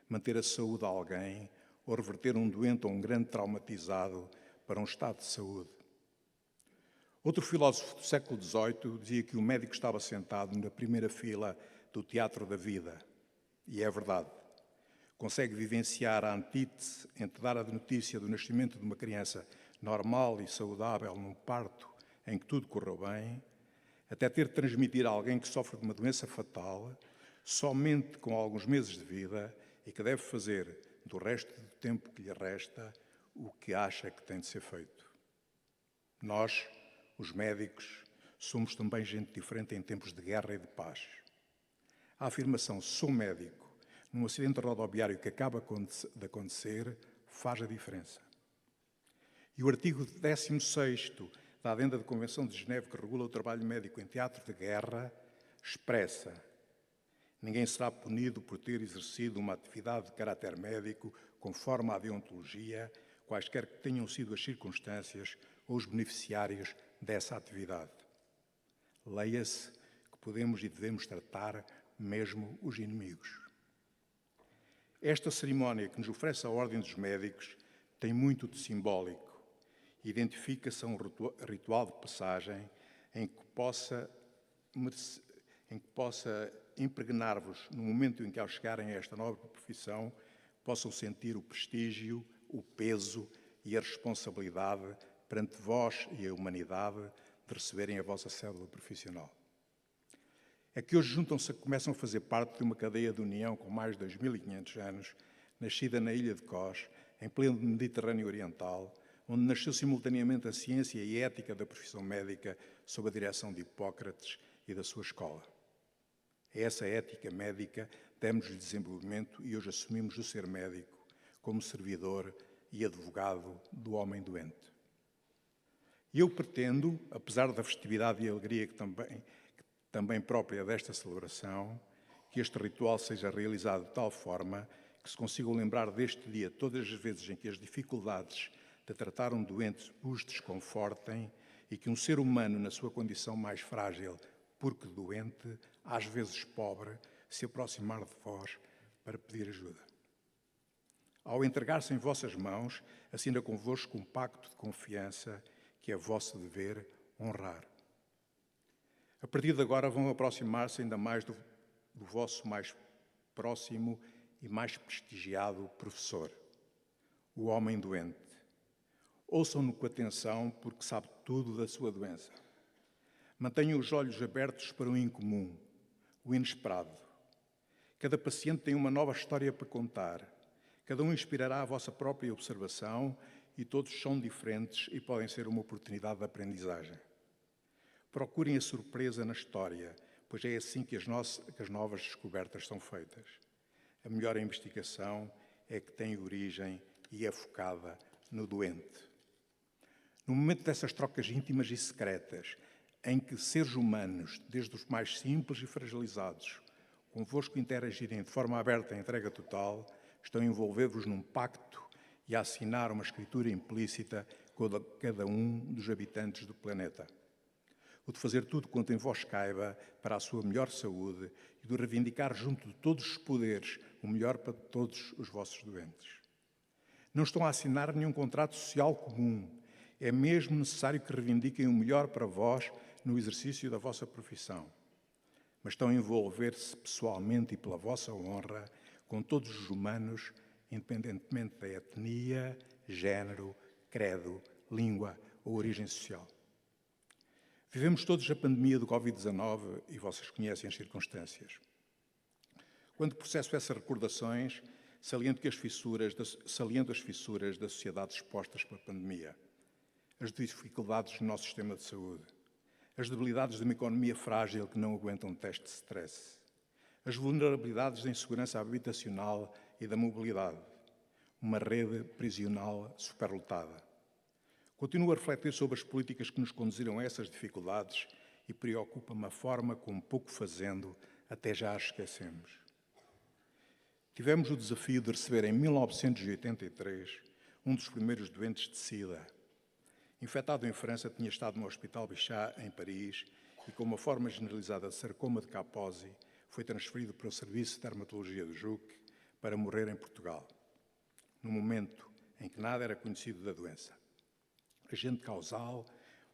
manter a saúde de alguém ou reverter um doente ou um grande traumatizado para um estado de saúde. Outro filósofo do século XVIII dizia que o médico estava sentado na primeira fila do teatro da vida. E é verdade. Consegue vivenciar a antítese entre dar a notícia do nascimento de uma criança normal e saudável num parto em que tudo correu bem, até ter de transmitir a alguém que sofre de uma doença fatal, somente com alguns meses de vida e que deve fazer do resto do tempo que lhe resta o que acha que tem de ser feito. Nós, os médicos, somos também gente diferente em tempos de guerra e de paz. A afirmação "sou médico" num acidente rodoviário que acaba de acontecer faz a diferença. E o artigo 16º da Adenda da Convenção de Geneve, que regula o trabalho médico em teatro de guerra, expressa: ninguém será punido por ter exercido uma atividade de caráter médico conforme a deontologia, quaisquer que tenham sido as circunstâncias ou os beneficiários dessa atividade. Leia-se que podemos e devemos tratar mesmo os inimigos. Esta cerimónia que nos oferece a Ordem dos Médicos tem muito de simbólico. Identifica-se a um ritual de passagem em que possa impregnar-vos, no momento em que, ao chegarem a esta nobre profissão, possam sentir o prestígio, o peso e a responsabilidade perante vós e a humanidade de receberem a vossa cédula profissional. É que hoje começam a fazer parte de uma cadeia de união com mais de 2.500 anos, nascida na ilha de Kos, em pleno Mediterrâneo Oriental, onde nasceu simultaneamente a ciência e a ética da profissão médica sob a direção de Hipócrates e da sua escola. A essa ética médica demos-lhe desenvolvimento e hoje assumimos o ser médico como servidor e advogado do homem doente. E eu pretendo, apesar da festividade e alegria que também própria desta celebração, que este ritual seja realizado de tal forma que se consigam lembrar deste dia todas as vezes em que as dificuldades de tratar um doente vos desconfortem e que um ser humano, na sua condição mais frágil, porque doente, às vezes pobre, se aproximar de vós para pedir ajuda. Ao entregar-se em vossas mãos, assina convosco um pacto de confiança que é vosso dever honrar. A partir de agora vão aproximar-se ainda mais do vosso mais próximo e mais prestigiado professor, o homem doente. Ouçam-no com atenção, porque sabe tudo da sua doença. Mantenham os olhos abertos para o incomum, o inesperado. Cada paciente tem uma nova história para contar. Cada um inspirará a vossa própria observação e todos são diferentes e podem ser uma oportunidade de aprendizagem. Procurem a surpresa na história, pois é assim que as novas descobertas são feitas. A melhor investigação é que tem origem e é focada no doente. No momento dessas trocas íntimas e secretas, em que seres humanos, desde os mais simples e fragilizados, convosco interagirem de forma aberta e entrega total, estão a envolver-vos num pacto e a assinar uma escritura implícita com cada um dos habitantes do planeta. O de fazer tudo quanto em vós caiba para a sua melhor saúde e de reivindicar junto de todos os poderes o melhor para todos os vossos doentes. Não estão a assinar nenhum contrato social comum. É mesmo necessário que reivindiquem o melhor para vós no exercício da vossa profissão. Mas estão a envolver-se pessoalmente e pela vossa honra com todos os humanos, independentemente da etnia, género, credo, língua ou origem social. Vivemos todos a pandemia do Covid-19 e vocês conhecem as circunstâncias. Quando processo essas recordações, saliento as fissuras da sociedade expostas pela pandemia, as dificuldades do nosso sistema de saúde, as debilidades de uma economia frágil que não aguenta um teste de stress, as vulnerabilidades da insegurança habitacional e da mobilidade, uma rede prisional superlotada. Continuo a refletir sobre as políticas que nos conduziram a essas dificuldades e preocupa-me a forma como, pouco fazendo, até já as esquecemos. Tivemos o desafio de receber em 1983 um dos primeiros doentes de SIDA. Infectado em França, tinha estado no Hospital Bichat, em Paris, e com uma forma generalizada de sarcoma de Kaposi, foi transferido para o Serviço de Dermatologia do JUC para morrer em Portugal, no momento em que nada era conhecido da doença. Agente causal,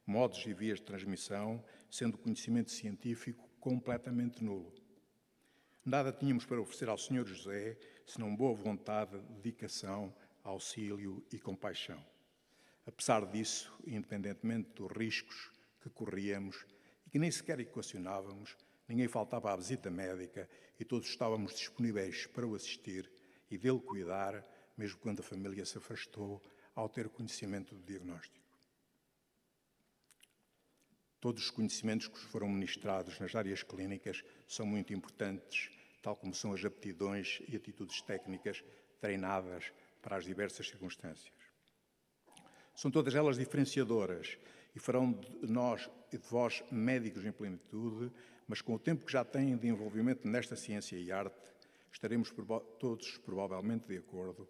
modos e vias de transmissão, sendo o conhecimento científico completamente nulo. Nada tínhamos para oferecer ao Sr. José, senão boa vontade, dedicação, auxílio e compaixão. Apesar disso, independentemente dos riscos que corríamos e que nem sequer equacionávamos, ninguém faltava à visita médica e todos estávamos disponíveis para o assistir e dele cuidar, mesmo quando a família se afastou ao ter conhecimento do diagnóstico. Todos os conhecimentos que foram ministrados nas áreas clínicas são muito importantes, tal como são as aptidões e atitudes técnicas treinadas para as diversas circunstâncias. São todas elas diferenciadoras e farão de nós e de vós médicos em plenitude, mas com o tempo que já têm de envolvimento nesta ciência e arte, estaremos todos provavelmente de acordo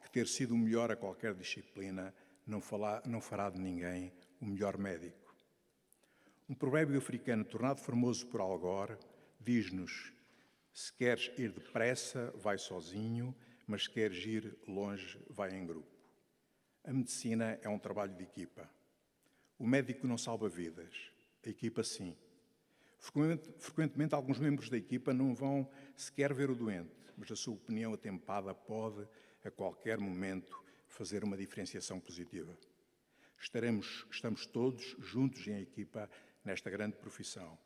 que ter sido o melhor a qualquer disciplina não fará de ninguém o melhor médico. Um provérbio africano tornado famoso por Al Gore diz-nos: se queres ir depressa, vai sozinho, mas se queres ir longe, vai em grupo. A medicina é um trabalho de equipa. O médico não salva vidas, a equipa sim. Frequentemente, alguns membros da equipa não vão sequer ver o doente, mas a sua opinião atempada pode, a qualquer momento, fazer uma diferenciação positiva. Estamos todos juntos em equipa nesta grande profissão.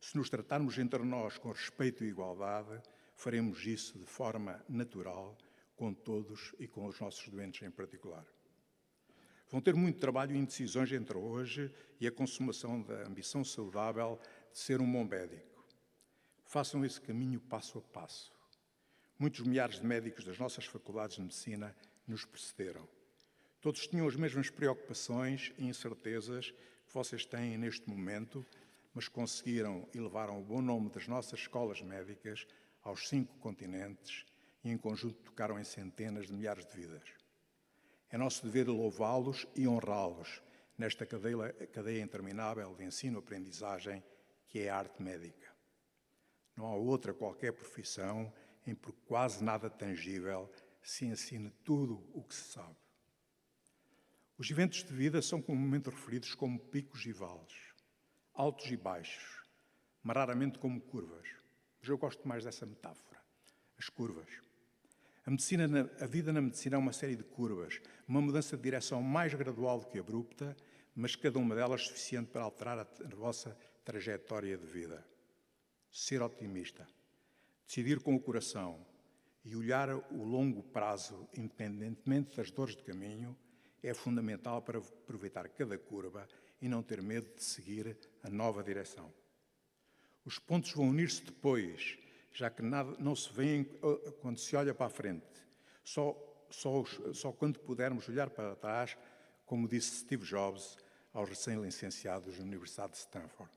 Se nos tratarmos entre nós com respeito e igualdade, faremos isso de forma natural, com todos e com os nossos doentes em particular. Vão ter muito trabalho e indecisões entre hoje e a consumação da ambição saudável de ser um bom médico. Façam esse caminho passo a passo. Muitos milhares de médicos das nossas faculdades de medicina nos precederam. Todos tinham as mesmas preocupações e incertezas que vocês têm neste momento, mas conseguiram e levaram o bom nome das nossas escolas médicas aos 5 continentes e, em conjunto, tocaram em centenas de milhares de vidas. É nosso dever louvá-los e honrá-los nesta cadeia interminável de ensino-aprendizagem que é a arte médica. Não há outra qualquer profissão em que por quase nada tangível se ensine tudo o que se sabe. Os eventos de vida são comumente referidos como picos e vales, altos e baixos, mas raramente como curvas. Mas eu gosto mais dessa metáfora, as curvas. A vida na medicina é uma série de curvas, uma mudança de direção mais gradual do que abrupta, mas cada uma delas suficiente para alterar a vossa trajetória de vida. Ser otimista, decidir com o coração e olhar o longo prazo, independentemente das dores de caminho, é fundamental para aproveitar cada curva e não ter medo de seguir a nova direção. Os pontos vão unir-se depois, já que nada não se vê quando se olha para a frente. Só quando pudermos olhar para trás, como disse Steve Jobs aos recém-licenciados da Universidade de Stanford.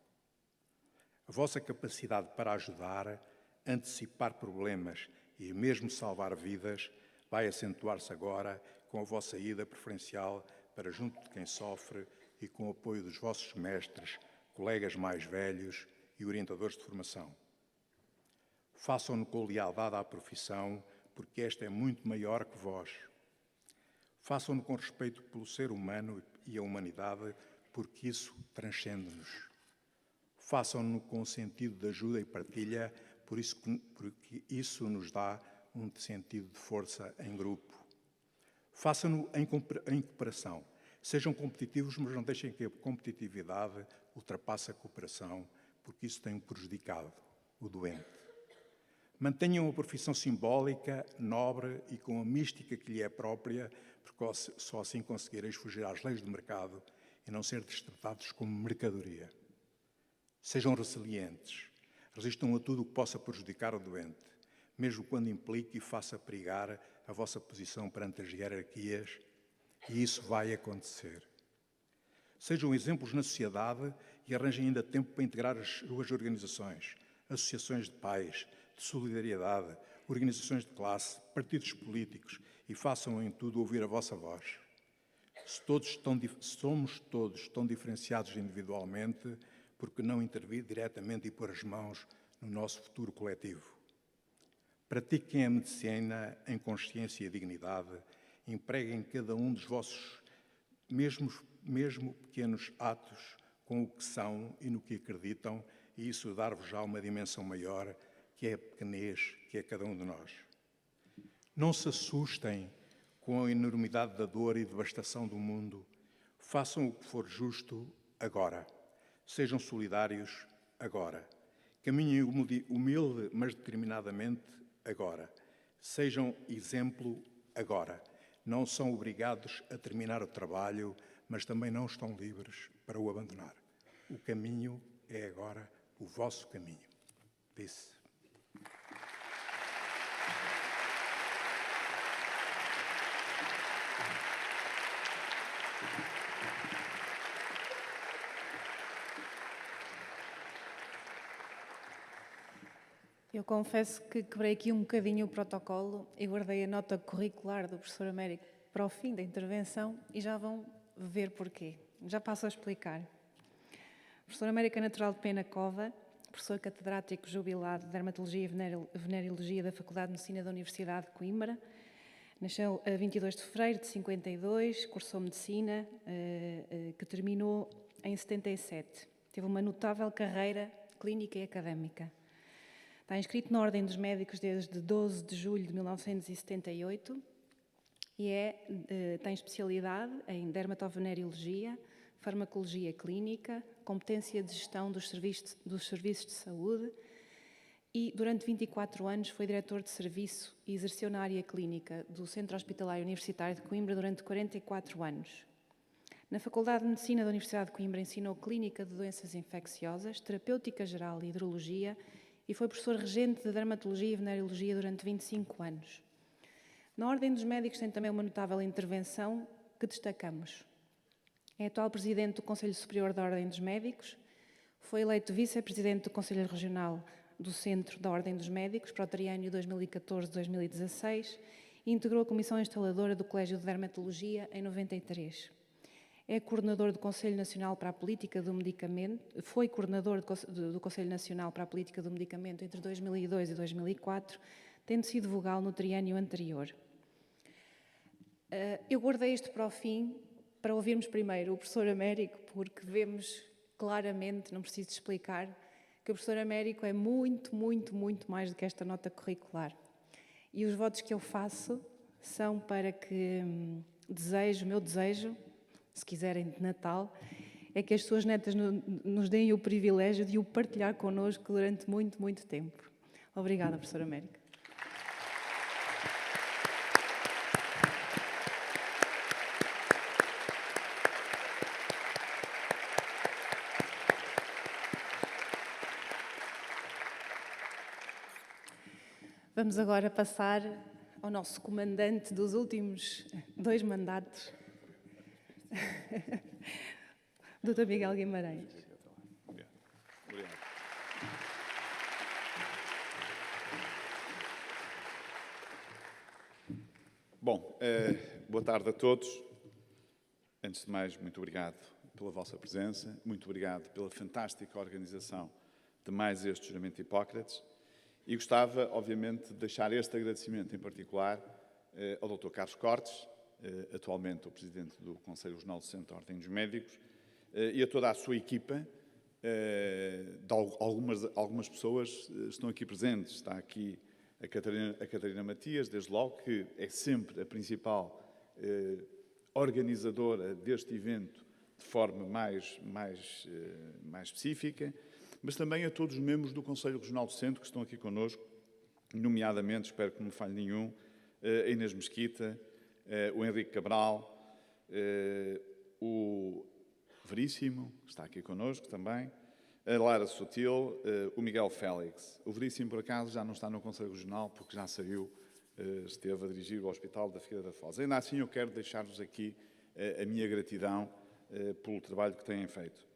A vossa capacidade para ajudar, antecipar problemas e mesmo salvar vidas vai acentuar-se agora com a vossa ida preferencial para junto de quem sofre e com o apoio dos vossos mestres, colegas mais velhos e orientadores de formação. Façam-no com lealdade à profissão, porque esta é muito maior que vós. Façam-no com respeito pelo ser humano e a humanidade, porque isso transcende-nos. Façam-no com sentido de ajuda e partilha, porque isso nos dá um sentido de força em grupo. Façam-no em cooperação. Sejam competitivos, mas não deixem que a competitividade ultrapasse a cooperação, porque isso tem prejudicado o doente. Mantenham a profissão simbólica, nobre e com a mística que lhe é própria, porque só assim conseguireis fugir às leis do mercado e não ser destratados como mercadoria. Sejam resilientes. Resistam a tudo o que possa prejudicar o doente, mesmo quando implique e faça perigar a vossa posição perante as hierarquias, e isso vai acontecer. Sejam exemplos na sociedade e arranjem ainda tempo para integrar as suas organizações, associações de pais, de solidariedade, organizações de classe, partidos políticos e façam em tudo ouvir a vossa voz. Somos todos tão diferenciados individualmente, porque não intervir diretamente e pôr as mãos no nosso futuro coletivo. Pratiquem a medicina em consciência e dignidade, empreguem cada um dos vossos mesmo pequenos atos com o que são e no que acreditam, e isso dar-vos já uma dimensão maior, que é a pequenez, que é cada um de nós. Não se assustem com a enormidade da dor e devastação do mundo. Façam o que for justo agora. Sejam solidários agora. Caminhem humilde, mas determinadamente agora. Sejam exemplo agora. Não são obrigados a terminar o trabalho, mas também não estão livres para o abandonar. O caminho é agora o vosso caminho. Disse. Eu confesso que quebrei aqui um bocadinho o protocolo e guardei a nota curricular do professor Américo para o fim da intervenção e já vão ver porquê. Já passo a explicar. O professor Américo é natural de Penacova, professor catedrático jubilado de Dermatologia e Venereologia da Faculdade de Medicina da Universidade de Coimbra. Nasceu a 22 de fevereiro de 52, cursou Medicina, que terminou em 77. Teve uma notável carreira clínica e académica. Está inscrito na Ordem dos Médicos desde 12 de julho de 1978 e tem especialidade em dermatovenereologia, farmacologia clínica, competência de gestão dos serviços de saúde e, durante 24 anos, foi diretor de serviço e exerceu na área clínica do Centro Hospitalar Universitário de Coimbra durante 44 anos. Na Faculdade de Medicina da Universidade de Coimbra ensinou Clínica de Doenças Infecciosas, Terapêutica Geral e Hidrologia e foi professor regente de Dermatologia e Venereologia durante 25 anos. Na Ordem dos Médicos tem também uma notável intervenção que destacamos. É atual presidente do Conselho Superior da Ordem dos Médicos, foi eleito vice-presidente do Conselho Regional do Centro da Ordem dos Médicos para o triênio 2014-2016 e integrou a Comissão Instaladora do Colégio de Dermatologia em 93. É coordenador do Conselho Nacional para a Política do Medicamento, foi coordenador do Conselho Nacional para a Política do Medicamento entre 2002 e 2004, tendo sido vogal no triênio anterior. Eu guardei isto para o fim, para ouvirmos primeiro o professor Américo, porque vemos claramente, não preciso explicar, que o professor Américo é muito, muito, muito mais do que esta nota curricular. E os votos que eu faço são para que o meu desejo, se quiserem de Natal, é que as suas netas nos deem o privilégio de o partilhar connosco durante muito, muito tempo. Obrigada, professor Américo. Vamos agora passar ao nosso comandante dos últimos 2 mandatos, Dr. Miguel Guimarães. Obrigado. Bom, boa tarde a todos. Antes de mais, muito obrigado pela vossa presença, muito obrigado pela fantástica organização de mais este juramento de Hipócrates. E gostava, obviamente, de deixar este agradecimento em particular ao Dr. Carlos Cortes, atualmente o Presidente do Conselho Regional do Centro da Ordem dos Médicos, e a toda a sua equipa. Algumas pessoas estão aqui presentes. Está aqui a Catarina Matias, desde logo, que é sempre a principal organizadora deste evento de forma mais específica, mas também a todos os membros do Conselho Regional do Centro que estão aqui connosco, nomeadamente, espero que não me falhe nenhum, a Inês Mesquita, o Henrique Cabral, o Veríssimo, que está aqui connosco também, a Lara Sutil, o Miguel Félix. O Veríssimo, por acaso, já não está no Conselho Regional, porque já saiu, esteve a dirigir o Hospital da Figueira da Foz. Ainda assim, eu quero deixar-vos aqui a minha gratidão pelo trabalho que têm feito.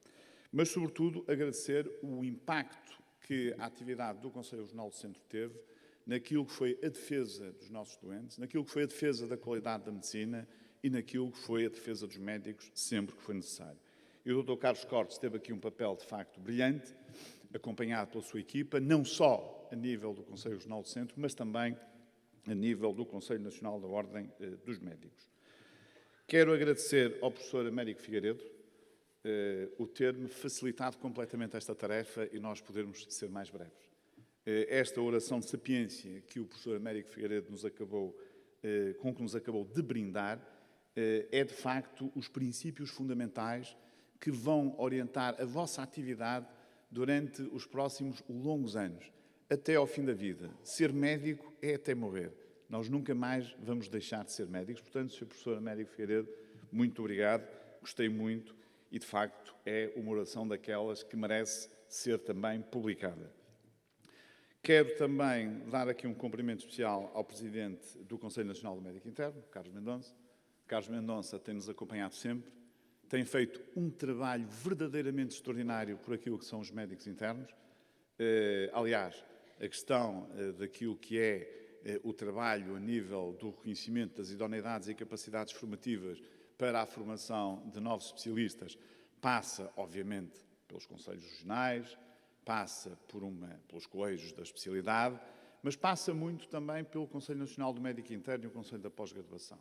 Mas, sobretudo, agradecer o impacto que a atividade do Conselho Regional do Centro teve naquilo que foi a defesa dos nossos doentes, naquilo que foi a defesa da qualidade da medicina e naquilo que foi a defesa dos médicos sempre que foi necessário. E o Dr. Carlos Cortes teve aqui um papel, de facto, brilhante, acompanhado pela sua equipa, não só a nível do Conselho Regional do Centro, mas também a nível do Conselho Nacional da Ordem dos Médicos. Quero agradecer ao professor Américo Figueiredo o ter-me facilitado completamente esta tarefa e nós podermos ser mais breves. Esta oração de sapiência que o professor Américo Figueiredo com que nos acabou de brindar é, de facto, os princípios fundamentais que vão orientar a vossa atividade durante os próximos longos anos, até ao fim da vida. Ser médico é até morrer. Nós nunca mais vamos deixar de ser médicos. Portanto, Sr. Professor Américo Figueiredo, muito obrigado, gostei muito e, de facto, é uma oração daquelas que merece ser também publicada. Quero também dar aqui um cumprimento especial ao Presidente do Conselho Nacional do Médico Interno, Carlos Mendonça. Carlos Mendonça tem-nos acompanhado sempre, tem feito um trabalho verdadeiramente extraordinário por aquilo que são os médicos internos. Aliás, a questão daquilo que é o trabalho a nível do reconhecimento das idoneidades e capacidades formativas para a formação de novos especialistas passa, obviamente, pelos conselhos regionais, passa pelos colégios da especialidade, mas passa muito também pelo Conselho Nacional do Médico Interno e o Conselho da Pós-Graduação.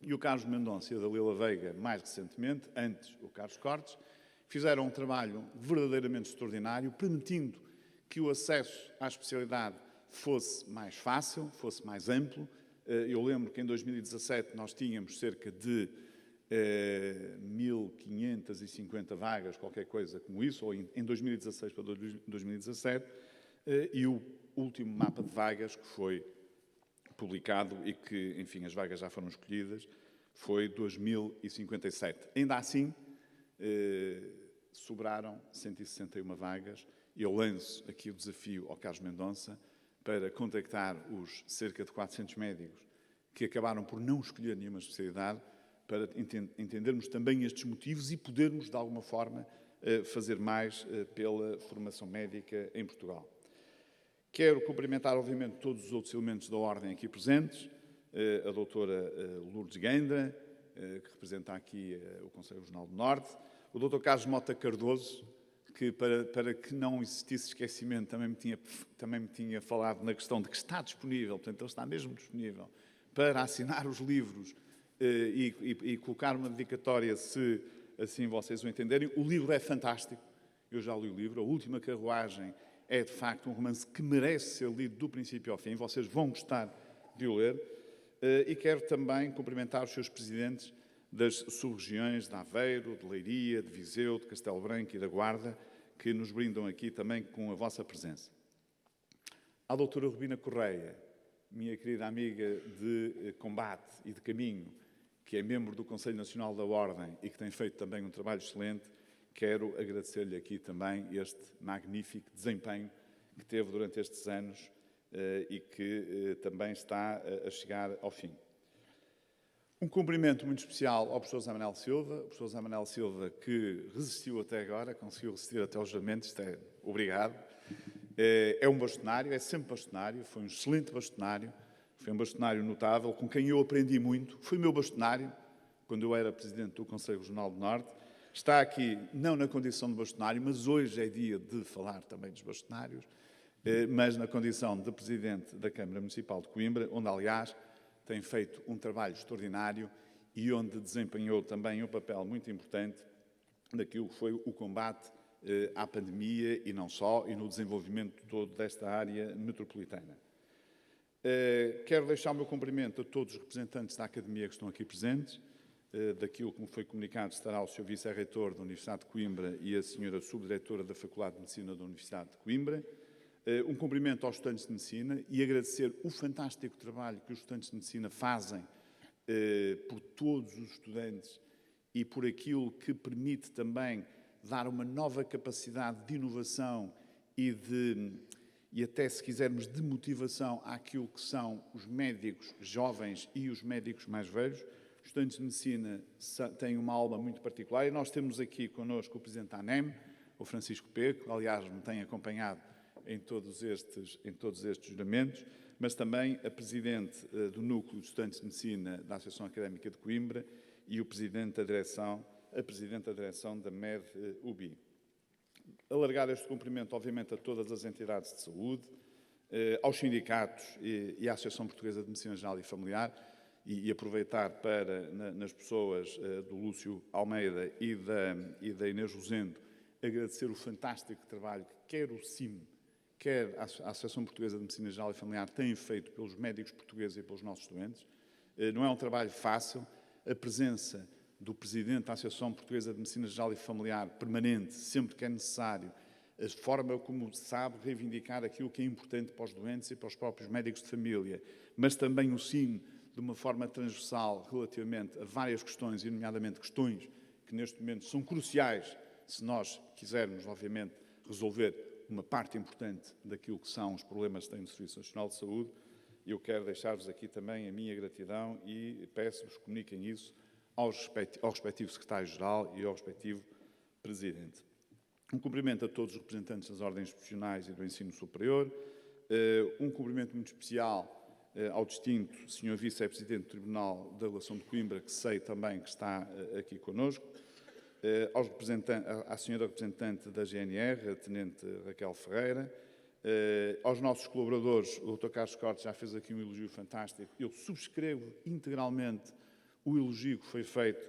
E o Carlos Mendonça e a Dalila Veiga, mais recentemente, antes o Carlos Cortes, fizeram um trabalho verdadeiramente extraordinário, permitindo que o acesso à especialidade fosse mais fácil, fosse mais amplo, Eu lembro que em 2017 nós tínhamos cerca de 1.550 vagas, qualquer coisa como isso, ou em 2016 para 2017, e o último mapa de vagas que foi publicado e que, enfim, as vagas já foram escolhidas, foi 2057. Ainda assim, sobraram 161 vagas. Eu lanço aqui o desafio ao Carlos Mendonça para contactar os cerca de 400 médicos que acabaram por não escolher nenhuma especialidade, para entendermos também estes motivos e podermos, de alguma forma, fazer mais pela formação médica em Portugal. Quero cumprimentar, obviamente, todos os outros elementos da Ordem aqui presentes, a doutora Lourdes Gaindra, que representa aqui o Conselho Regional do Norte, o doutor Carlos Mota Cardoso, que para que não existisse esquecimento também me tinha falado na questão de que está disponível, portanto ele está mesmo disponível, para assinar os livros e colocar uma dedicatória, se assim vocês o entenderem. O livro é fantástico, eu já li o livro, A Última Carruagem é de facto um romance que merece ser lido do princípio ao fim, vocês vão gostar de o ler. E quero também cumprimentar os seus presidentes das sub-regiões de Aveiro, de Leiria, de Viseu, de Castelo Branco e da Guarda, que nos brindam aqui também com a vossa presença. À doutora Rubina Correia, minha querida amiga de combate e de caminho, que é membro do Conselho Nacional da Ordem e que tem feito também um trabalho excelente, quero agradecer-lhe aqui também este magnífico desempenho que teve durante estes anos e que também está a chegar ao fim. Um cumprimento muito especial ao professor Zé Manuel Silva, o professor Zé Manuel Silva que resistiu até agora, conseguiu resistir até ao juramento, obrigado. É um bastonário, é sempre bastonário, foi um excelente bastonário, foi um bastonário notável, com quem eu aprendi muito, foi meu bastonário, quando eu era presidente do Conselho Regional do Norte. Está aqui, não na condição de bastonário, mas hoje é dia de falar também dos bastonários, mas na condição de presidente da Câmara Municipal de Coimbra, onde, aliás, tem feito um trabalho extraordinário e onde desempenhou também um papel muito importante naquilo que foi o combate à pandemia e não só, e no desenvolvimento todo desta área metropolitana. Quero deixar o meu cumprimento a todos os representantes da Academia que estão aqui presentes. Daquilo que me foi comunicado estará o Sr. Vice-Reitor da Universidade de Coimbra e a Sra. Subdiretora da Faculdade de Medicina da Universidade de Coimbra. Um cumprimento aos estudantes de Medicina e agradecer o fantástico trabalho que os estudantes de Medicina fazem por todos os estudantes e por aquilo que permite também dar uma nova capacidade de inovação e até, se quisermos, de motivação àquilo que são os médicos jovens e os médicos mais velhos. Os estudantes de Medicina têm uma aula muito particular e nós temos aqui connosco o Presidente da ANEM, o Francisco Peco, que aliás me tem acompanhado em todos estes juramentos, mas também a Presidente do Núcleo de Estudantes de Medicina da Associação Académica de Coimbra e o Presidente da Direção, a Presidente da Direção da MED-UBI. Alargar este cumprimento, obviamente, a todas as entidades de saúde, aos sindicatos e à Associação Portuguesa de Medicina Geral e Familiar, e aproveitar para, nas pessoas do Lúcio Almeida e da Inês Rosendo, agradecer o fantástico trabalho que quer o CIM, quer a Associação Portuguesa de Medicina Geral e Familiar têm feito pelos médicos portugueses e pelos nossos doentes. Não é um trabalho fácil. A presença do Presidente da Associação Portuguesa de Medicina Geral e Familiar permanente, sempre que é necessário, a forma como sabe reivindicar aquilo que é importante para os doentes e para os próprios médicos de família, mas também o CIM, de uma forma transversal relativamente a várias questões, e nomeadamente questões que neste momento são cruciais se nós quisermos, obviamente, resolver uma parte importante daquilo que são os problemas que tem no Serviço Nacional de Saúde. Eu quero deixar-vos aqui também a minha gratidão e peço-vos que comuniquem isso ao respectivo Secretário-Geral e ao respectivo Presidente. Um cumprimento a todos os representantes das ordens profissionais e do ensino superior. Um cumprimento muito especial ao distinto Sr. Vice-Presidente do Tribunal da Relação de Coimbra, que sei também que está aqui connosco. À senhora representante da GNR, a Tenente Raquel Ferreira, aos nossos colaboradores, o Dr. Carlos Cortes já fez aqui um elogio fantástico. Eu subscrevo integralmente o elogio que foi feito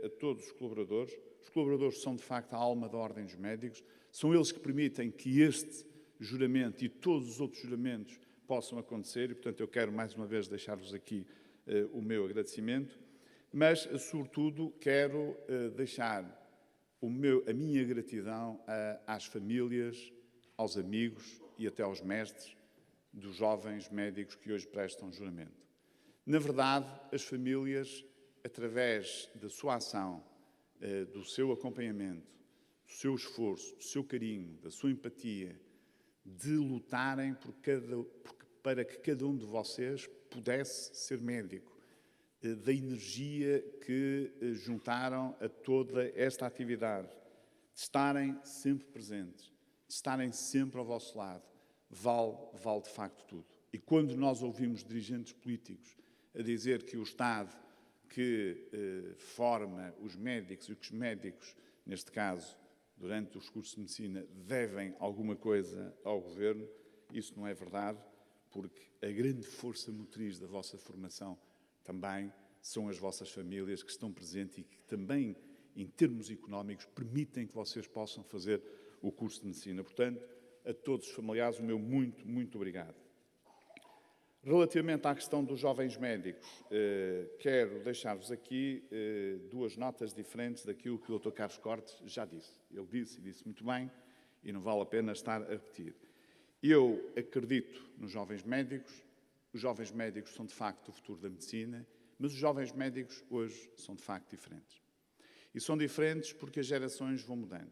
a todos os colaboradores. Os colaboradores são, de facto, a alma da Ordem dos Médicos. São eles que permitem que este juramento e todos os outros juramentos possam acontecer e, portanto, eu quero mais uma vez deixar-vos aqui o meu agradecimento, mas, sobretudo, quero deixar a minha gratidão às famílias, aos amigos e até aos mestres dos jovens médicos que hoje prestam juramento. Na verdade, as famílias, através da sua ação, do seu acompanhamento, do seu esforço, do seu carinho, da sua empatia, de lutarem para que cada um de vocês pudesse ser médico, da energia que juntaram a toda esta atividade, de estarem sempre presentes, de estarem sempre ao vosso lado, vale de facto tudo. E quando nós ouvimos dirigentes políticos a dizer que o Estado que forma os médicos e que os médicos, neste caso, durante os cursos de medicina, devem alguma coisa ao Governo, isso não é verdade, porque a grande força motriz da vossa formação também são as vossas famílias que estão presentes e que também, em termos económicos, permitem que vocês possam fazer o curso de medicina. Portanto, a todos os familiares, o meu muito, muito obrigado. Relativamente à questão dos jovens médicos, quero deixar-vos aqui duas notas diferentes daquilo que o Dr. Carlos Cortes já disse. Ele disse e disse muito bem, e não vale a pena estar a repetir. Eu acredito nos jovens médicos. Os jovens médicos são, de facto, o futuro da medicina, mas os jovens médicos hoje são, de facto, diferentes. E são diferentes porque as gerações vão mudando.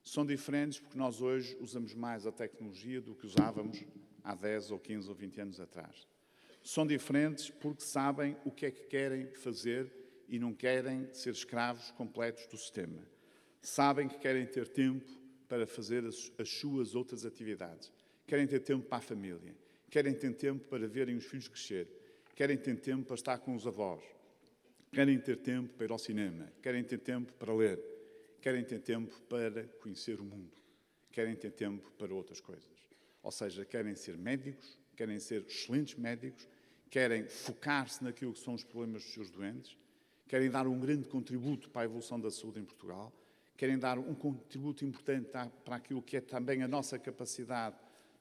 São diferentes porque nós hoje usamos mais a tecnologia do que usávamos há 10 ou 15 ou 20 anos atrás. São diferentes porque sabem o que é que querem fazer e não querem ser escravos completos do sistema. Sabem que querem ter tempo para fazer as suas outras atividades. Querem ter tempo para a família. Querem ter tempo para verem os filhos crescer. Querem ter tempo para estar com os avós. Querem ter tempo para ir ao cinema. Querem ter tempo para ler. Querem ter tempo para conhecer o mundo. Querem ter tempo para outras coisas. Ou seja, querem ser médicos, querem ser excelentes médicos, querem focar-se naquilo que são os problemas dos seus doentes, querem dar um grande contributo para a evolução da saúde em Portugal, querem dar um contributo importante para aquilo que é também a nossa capacidade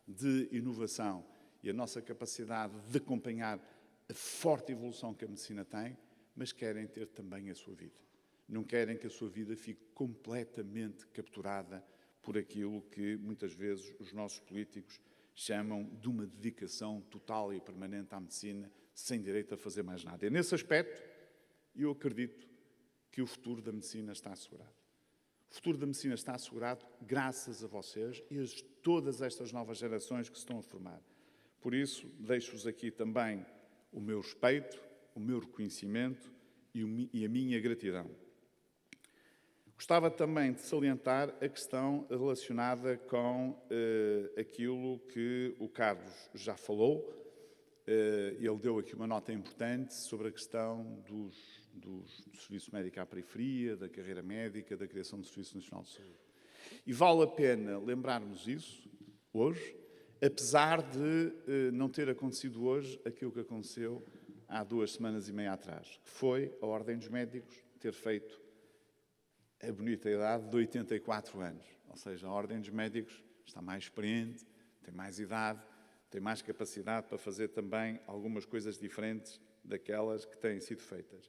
de inovação e a nossa capacidade de acompanhar a forte evolução que a medicina tem, mas querem ter também a sua vida. Não querem que a sua vida fique completamente capturada por aquilo que muitas vezes os nossos políticos chamam de uma dedicação total e permanente à medicina, sem direito a fazer mais nada. E nesse aspecto, eu acredito que o futuro da medicina está assegurado. O futuro da medicina está assegurado graças a vocês e a todas estas novas gerações que se estão a formar. Por isso, deixo-vos aqui também o meu respeito, o meu reconhecimento e a minha gratidão. Gostava também de salientar a questão relacionada com aquilo que o Carlos já falou. Ele deu aqui uma nota importante sobre a questão do Serviço Médico à periferia, da carreira médica, da criação do Serviço Nacional de Saúde. E vale a pena lembrarmos isso hoje, apesar de não ter acontecido hoje aquilo que aconteceu há 2 semanas e meia atrás, que foi a Ordem dos Médicos ter feito a bonita idade de 84 anos. Ou seja, a Ordem dos Médicos está mais experiente, tem mais idade, tem mais capacidade para fazer também algumas coisas diferentes daquelas que têm sido feitas.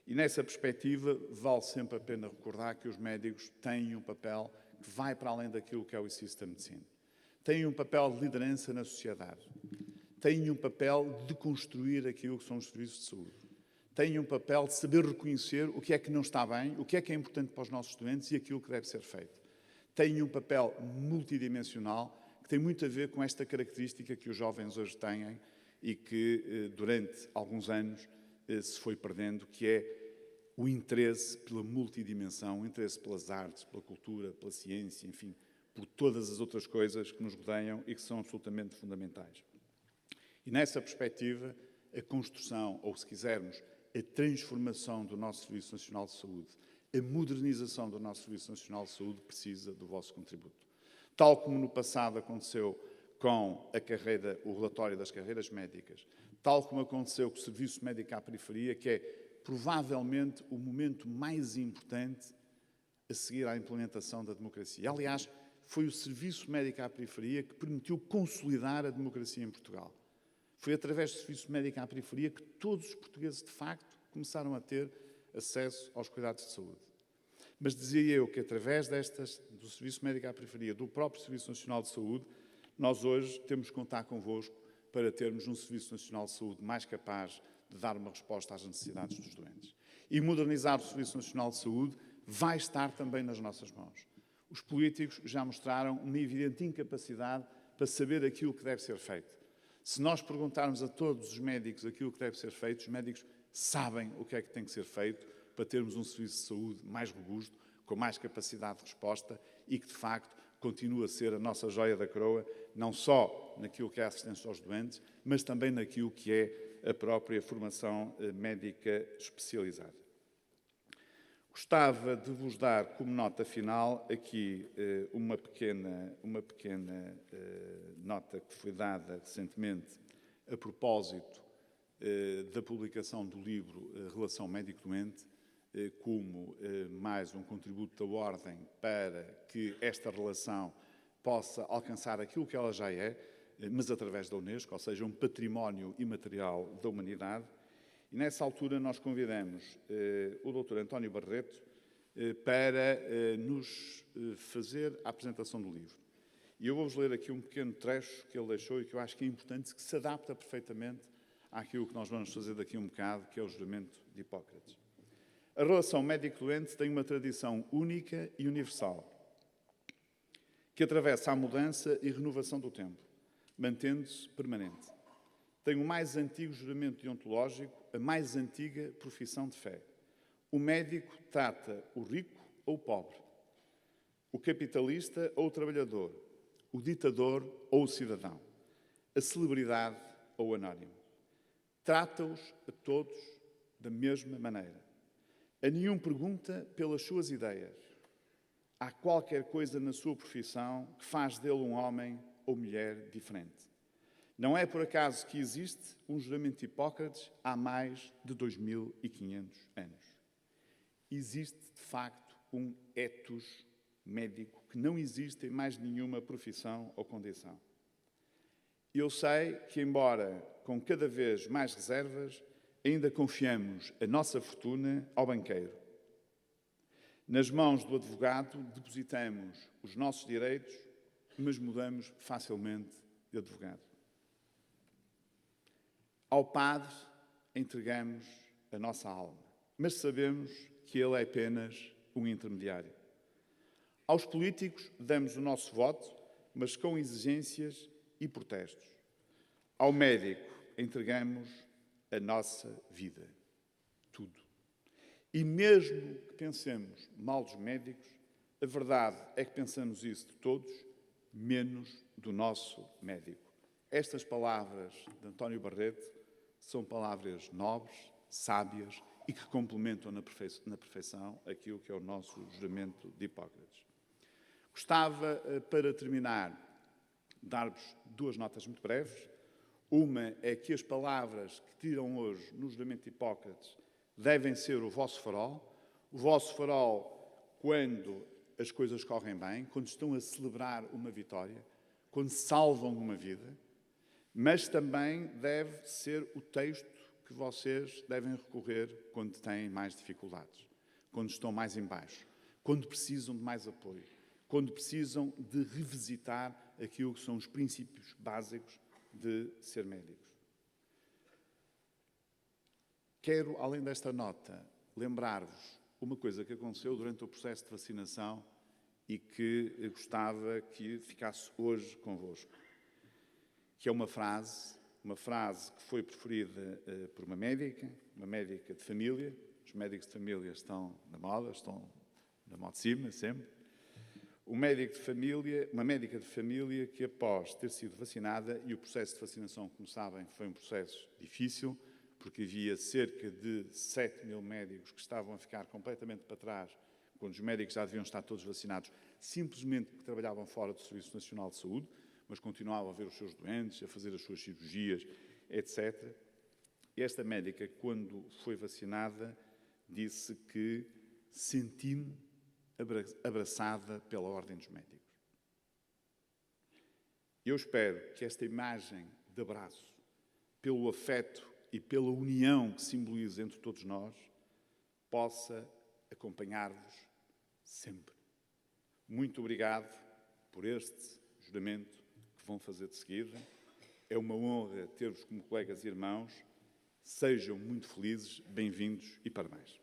E nessa perspectiva, vale sempre a pena recordar que os médicos têm um papel que vai para além daquilo que é o exercício da medicina. Têm um papel de liderança na sociedade. Têm um papel de construir aquilo que são os serviços de saúde. Têm um papel de saber reconhecer o que é que não está bem, o que é importante para os nossos doentes e aquilo que deve ser feito. Têm um papel multidimensional que tem muito a ver com esta característica que os jovens hoje têm e que durante alguns anos se foi perdendo, que é o interesse pela multidimensão, o interesse pelas artes, pela cultura, pela ciência, enfim, por todas as outras coisas que nos rodeiam e que são absolutamente fundamentais. E nessa perspectiva, a construção, ou se quisermos, a transformação do nosso Serviço Nacional de Saúde, a modernização do nosso Serviço Nacional de Saúde precisa do vosso contributo. Tal como no passado aconteceu com o relatório das carreiras médicas, tal como aconteceu com o Serviço Médico à periferia, que é provavelmente o momento mais importante a seguir à implementação da democracia. Aliás, foi o Serviço Médico à Periferia que permitiu consolidar a democracia em Portugal. Foi através do Serviço Médico à Periferia que todos os portugueses, de facto, começaram a ter acesso aos cuidados de saúde. Mas dizia eu que através do Serviço Médico à Periferia, do próprio Serviço Nacional de Saúde, nós hoje temos que contar convosco para termos um Serviço Nacional de Saúde mais capaz de dar uma resposta às necessidades dos doentes. E modernizar o Serviço Nacional de Saúde vai estar também nas nossas mãos. Os políticos já mostraram uma evidente incapacidade para saber aquilo que deve ser feito. Se nós perguntarmos a todos os médicos aquilo que deve ser feito, os médicos sabem o que é que tem que ser feito para termos um serviço de saúde mais robusto, com mais capacidade de resposta e que, de facto, continua a ser a nossa joia da coroa, não só naquilo que é a assistência aos doentes, mas também naquilo que é a própria formação médica especializada. Gostava de vos dar como nota final aqui uma pequena nota que foi dada recentemente a propósito da publicação do livro Relação Médico-Doente, como mais um contributo da Ordem para que esta relação possa alcançar aquilo que ela já é, mas através da Unesco, ou seja, um património imaterial da humanidade. E nessa altura nós convidamos o Dr. António Barreto para nos fazer a apresentação do livro. E eu vou-vos ler aqui um pequeno trecho que ele deixou e que eu acho que é importante, que se adapta perfeitamente àquilo que nós vamos fazer daqui a um bocado, que é o juramento de Hipócrates. A relação médico-doente tem uma tradição única e universal, que atravessa a mudança e renovação do tempo, mantendo-se permanente. Tem o mais antigo juramento deontológico, a mais antiga profissão de fé. O médico trata o rico ou o pobre, o capitalista ou o trabalhador, o ditador ou o cidadão, a celebridade ou o anónimo. Trata-os a todos da mesma maneira. A nenhum pergunta pelas suas ideias. Há qualquer coisa na sua profissão que faz dele um homem ou mulher diferente. Não é por acaso que existe um juramento de Hipócrates há mais de 2500 anos. Existe, de facto, um ethos médico que não existe em mais nenhuma profissão ou condição. Eu sei que, embora com cada vez mais reservas, ainda confiamos a nossa fortuna ao banqueiro. Nas mãos do advogado depositamos os nossos direitos, mas mudamos facilmente de advogado. Ao padre entregamos a nossa alma, mas sabemos que ele é apenas um intermediário. Aos políticos damos o nosso voto, mas com exigências e protestos. Ao médico entregamos a nossa vida, tudo. E mesmo que pensemos mal dos médicos, a verdade é que pensamos isso de todos, menos do nosso médico. Estas palavras de António Barreto são palavras nobres, sábias e que complementam na perfeição aquilo que é o nosso juramento de Hipócrates. Gostava, para terminar, de dar-vos duas notas muito breves. Uma é que as palavras que tiram hoje no juramento de Hipócrates devem ser o vosso farol quando as coisas correm bem, quando estão a celebrar uma vitória, quando salvam uma vida, mas também deve ser o texto que vocês devem recorrer quando têm mais dificuldades, quando estão mais em baixo, quando precisam de mais apoio, quando precisam de revisitar aquilo que são os princípios básicos de ser médicos. Quero, além desta nota, lembrar-vos uma coisa que aconteceu durante o processo de vacinação e que eu gostava que ficasse hoje convosco, que é uma frase que foi preferida por uma médica de família. Os médicos de família estão na moda, estão na moda de cima, sempre. Uma médica de família que, após ter sido vacinada, e o processo de vacinação, como sabem, foi um processo difícil, porque havia cerca de 7.000 médicos que estavam a ficar completamente para trás, quando os médicos já deviam estar todos vacinados, simplesmente porque trabalhavam fora do Serviço Nacional de Saúde, mas continuavam a ver os seus doentes, a fazer as suas cirurgias, etc. E esta médica, quando foi vacinada, disse que senti-me abraçada pela Ordem dos Médicos. Eu espero que esta imagem de abraço, pelo afeto e pela união que simboliza entre todos nós, possa acompanhar-vos sempre. Muito obrigado por este juramento que vão fazer de seguida. É uma honra ter-vos como colegas e irmãos. Sejam muito felizes, bem-vindos e parabéns.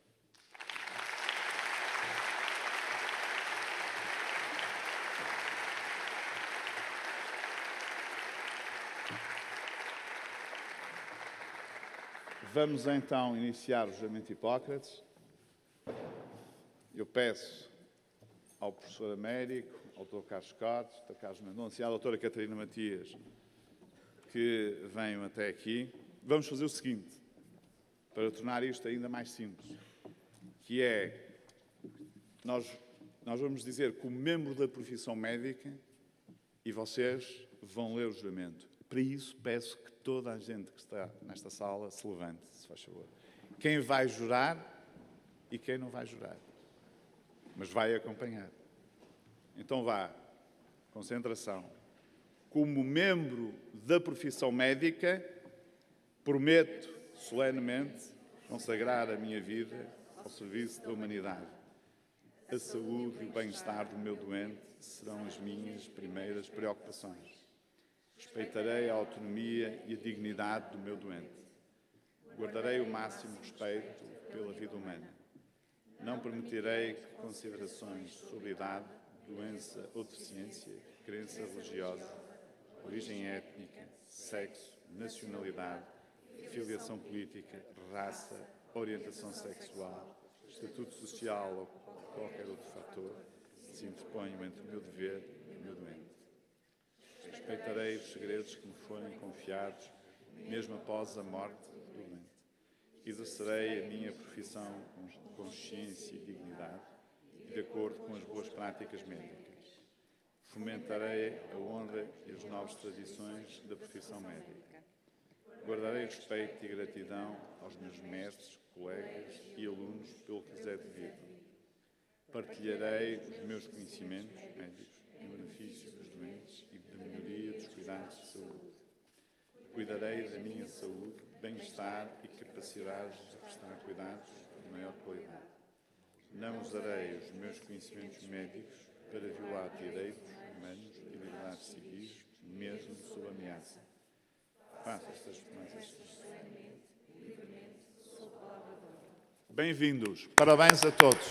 Vamos então iniciar o juramento de Hipócrates. Eu peço ao professor Américo, ao Dr. Carlos Cotes, ao Dr. Carlos Mendonça e à doutora Catarina Matias que venham até aqui. Vamos fazer o seguinte, para tornar isto ainda mais simples, que é, nós vamos dizer como membro da profissão médica e vocês vão ler o juramento. Para isso, peço que toda a gente que está nesta sala se levante, se faz favor. Quem vai jurar e quem não vai jurar. Mas vai acompanhar. Então vá, concentração. Como membro da profissão médica, prometo solenemente consagrar a minha vida ao serviço da humanidade. A saúde e o bem-estar do meu doente serão as minhas primeiras preocupações. Respeitarei a autonomia e a dignidade do meu doente. Guardarei o máximo respeito pela vida humana. Não permitirei que considerações sobre idade, doença ou deficiência, crença religiosa, origem étnica, sexo, nacionalidade, filiação política, raça, orientação sexual, estatuto social ou qualquer outro fator se interponham entre o meu dever e o meu doente. Respeitarei os segredos que me forem confiados, mesmo após a morte do doente. Exercerei a minha profissão com consciência e dignidade, de acordo com as boas práticas médicas. Fomentarei a honra e as novas tradições da profissão médica. Guardarei respeito e gratidão aos meus mestres, colegas e alunos pelo que lhes é devido. Partilharei os meus conhecimentos médicos em benefício dos doentes e da melhoria dos cuidados de saúde. Cuidarei da minha saúde, bem-estar e capacidade de prestar cuidados de maior qualidade. Não usarei os meus conhecimentos médicos para violar direitos humanos e liberdades civis, mesmo sob ameaça. Faça estas promessas. Bem-vindos. Parabéns a todos.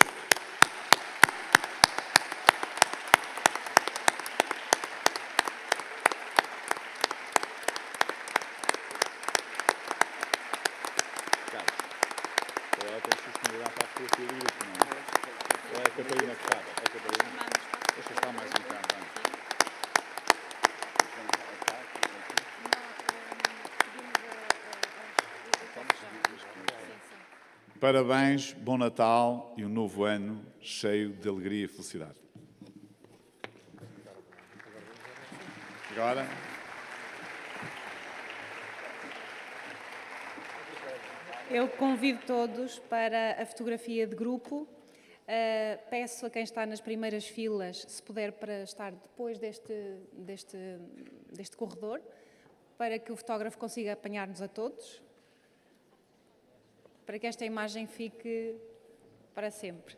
Ela tem sustentabilidade para a fotografia do grupo, não é? Ou é a Catarina que estava? É a Catarina? Deixa eu estar mais um bocado, não. Parabéns, bom Natal e um novo ano cheio de alegria e felicidade. Agora... Eu convido todos para a fotografia de grupo. Peço a quem está nas primeiras filas, se puder, para estar depois deste corredor, para que o fotógrafo consiga apanhar-nos a todos, para que esta imagem fique para sempre.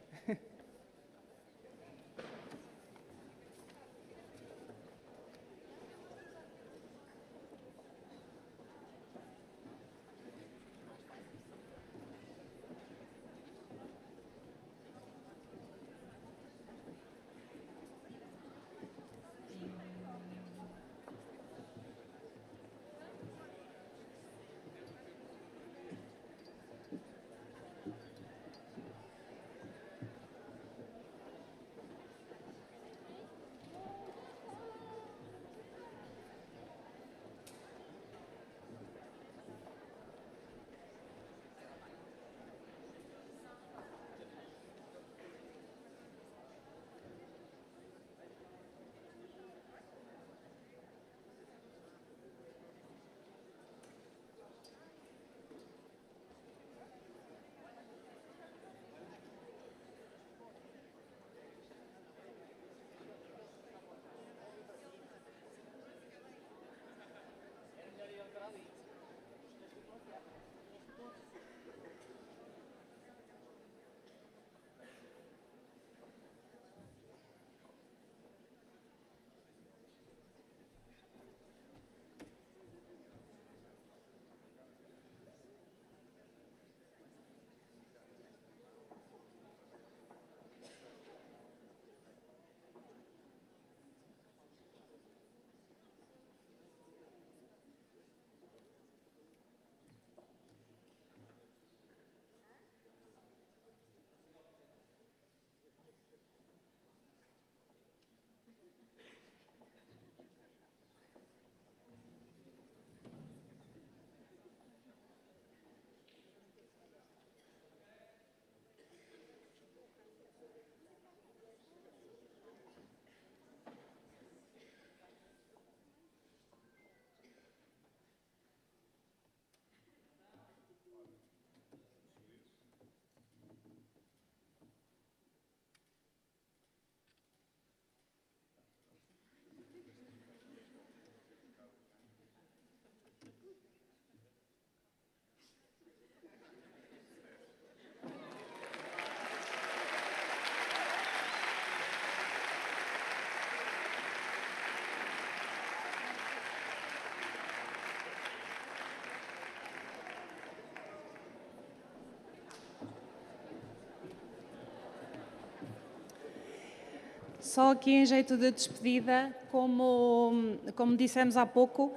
Só aqui em jeito de despedida, como dissemos há pouco,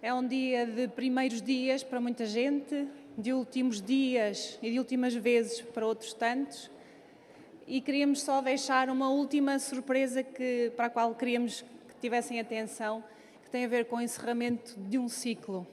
é um dia de primeiros dias para muita gente, de últimos dias e de últimas vezes para outros tantos. E queríamos só deixar uma última surpresa para a qual queríamos que tivessem atenção, que tem a ver com o encerramento de um ciclo.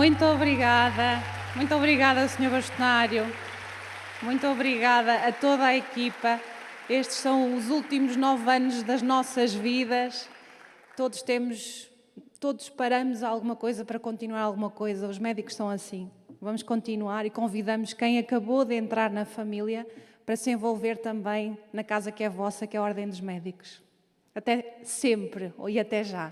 Muito obrigada. Muito obrigada, Sr. Bastonário. Muito obrigada a toda a equipa. Estes são os últimos 9 anos das nossas vidas. Todos paramos alguma coisa para continuar alguma coisa. Os médicos são assim. Vamos continuar e convidamos quem acabou de entrar na família para se envolver também na casa que é vossa, que é a Ordem dos Médicos. Até sempre e até já.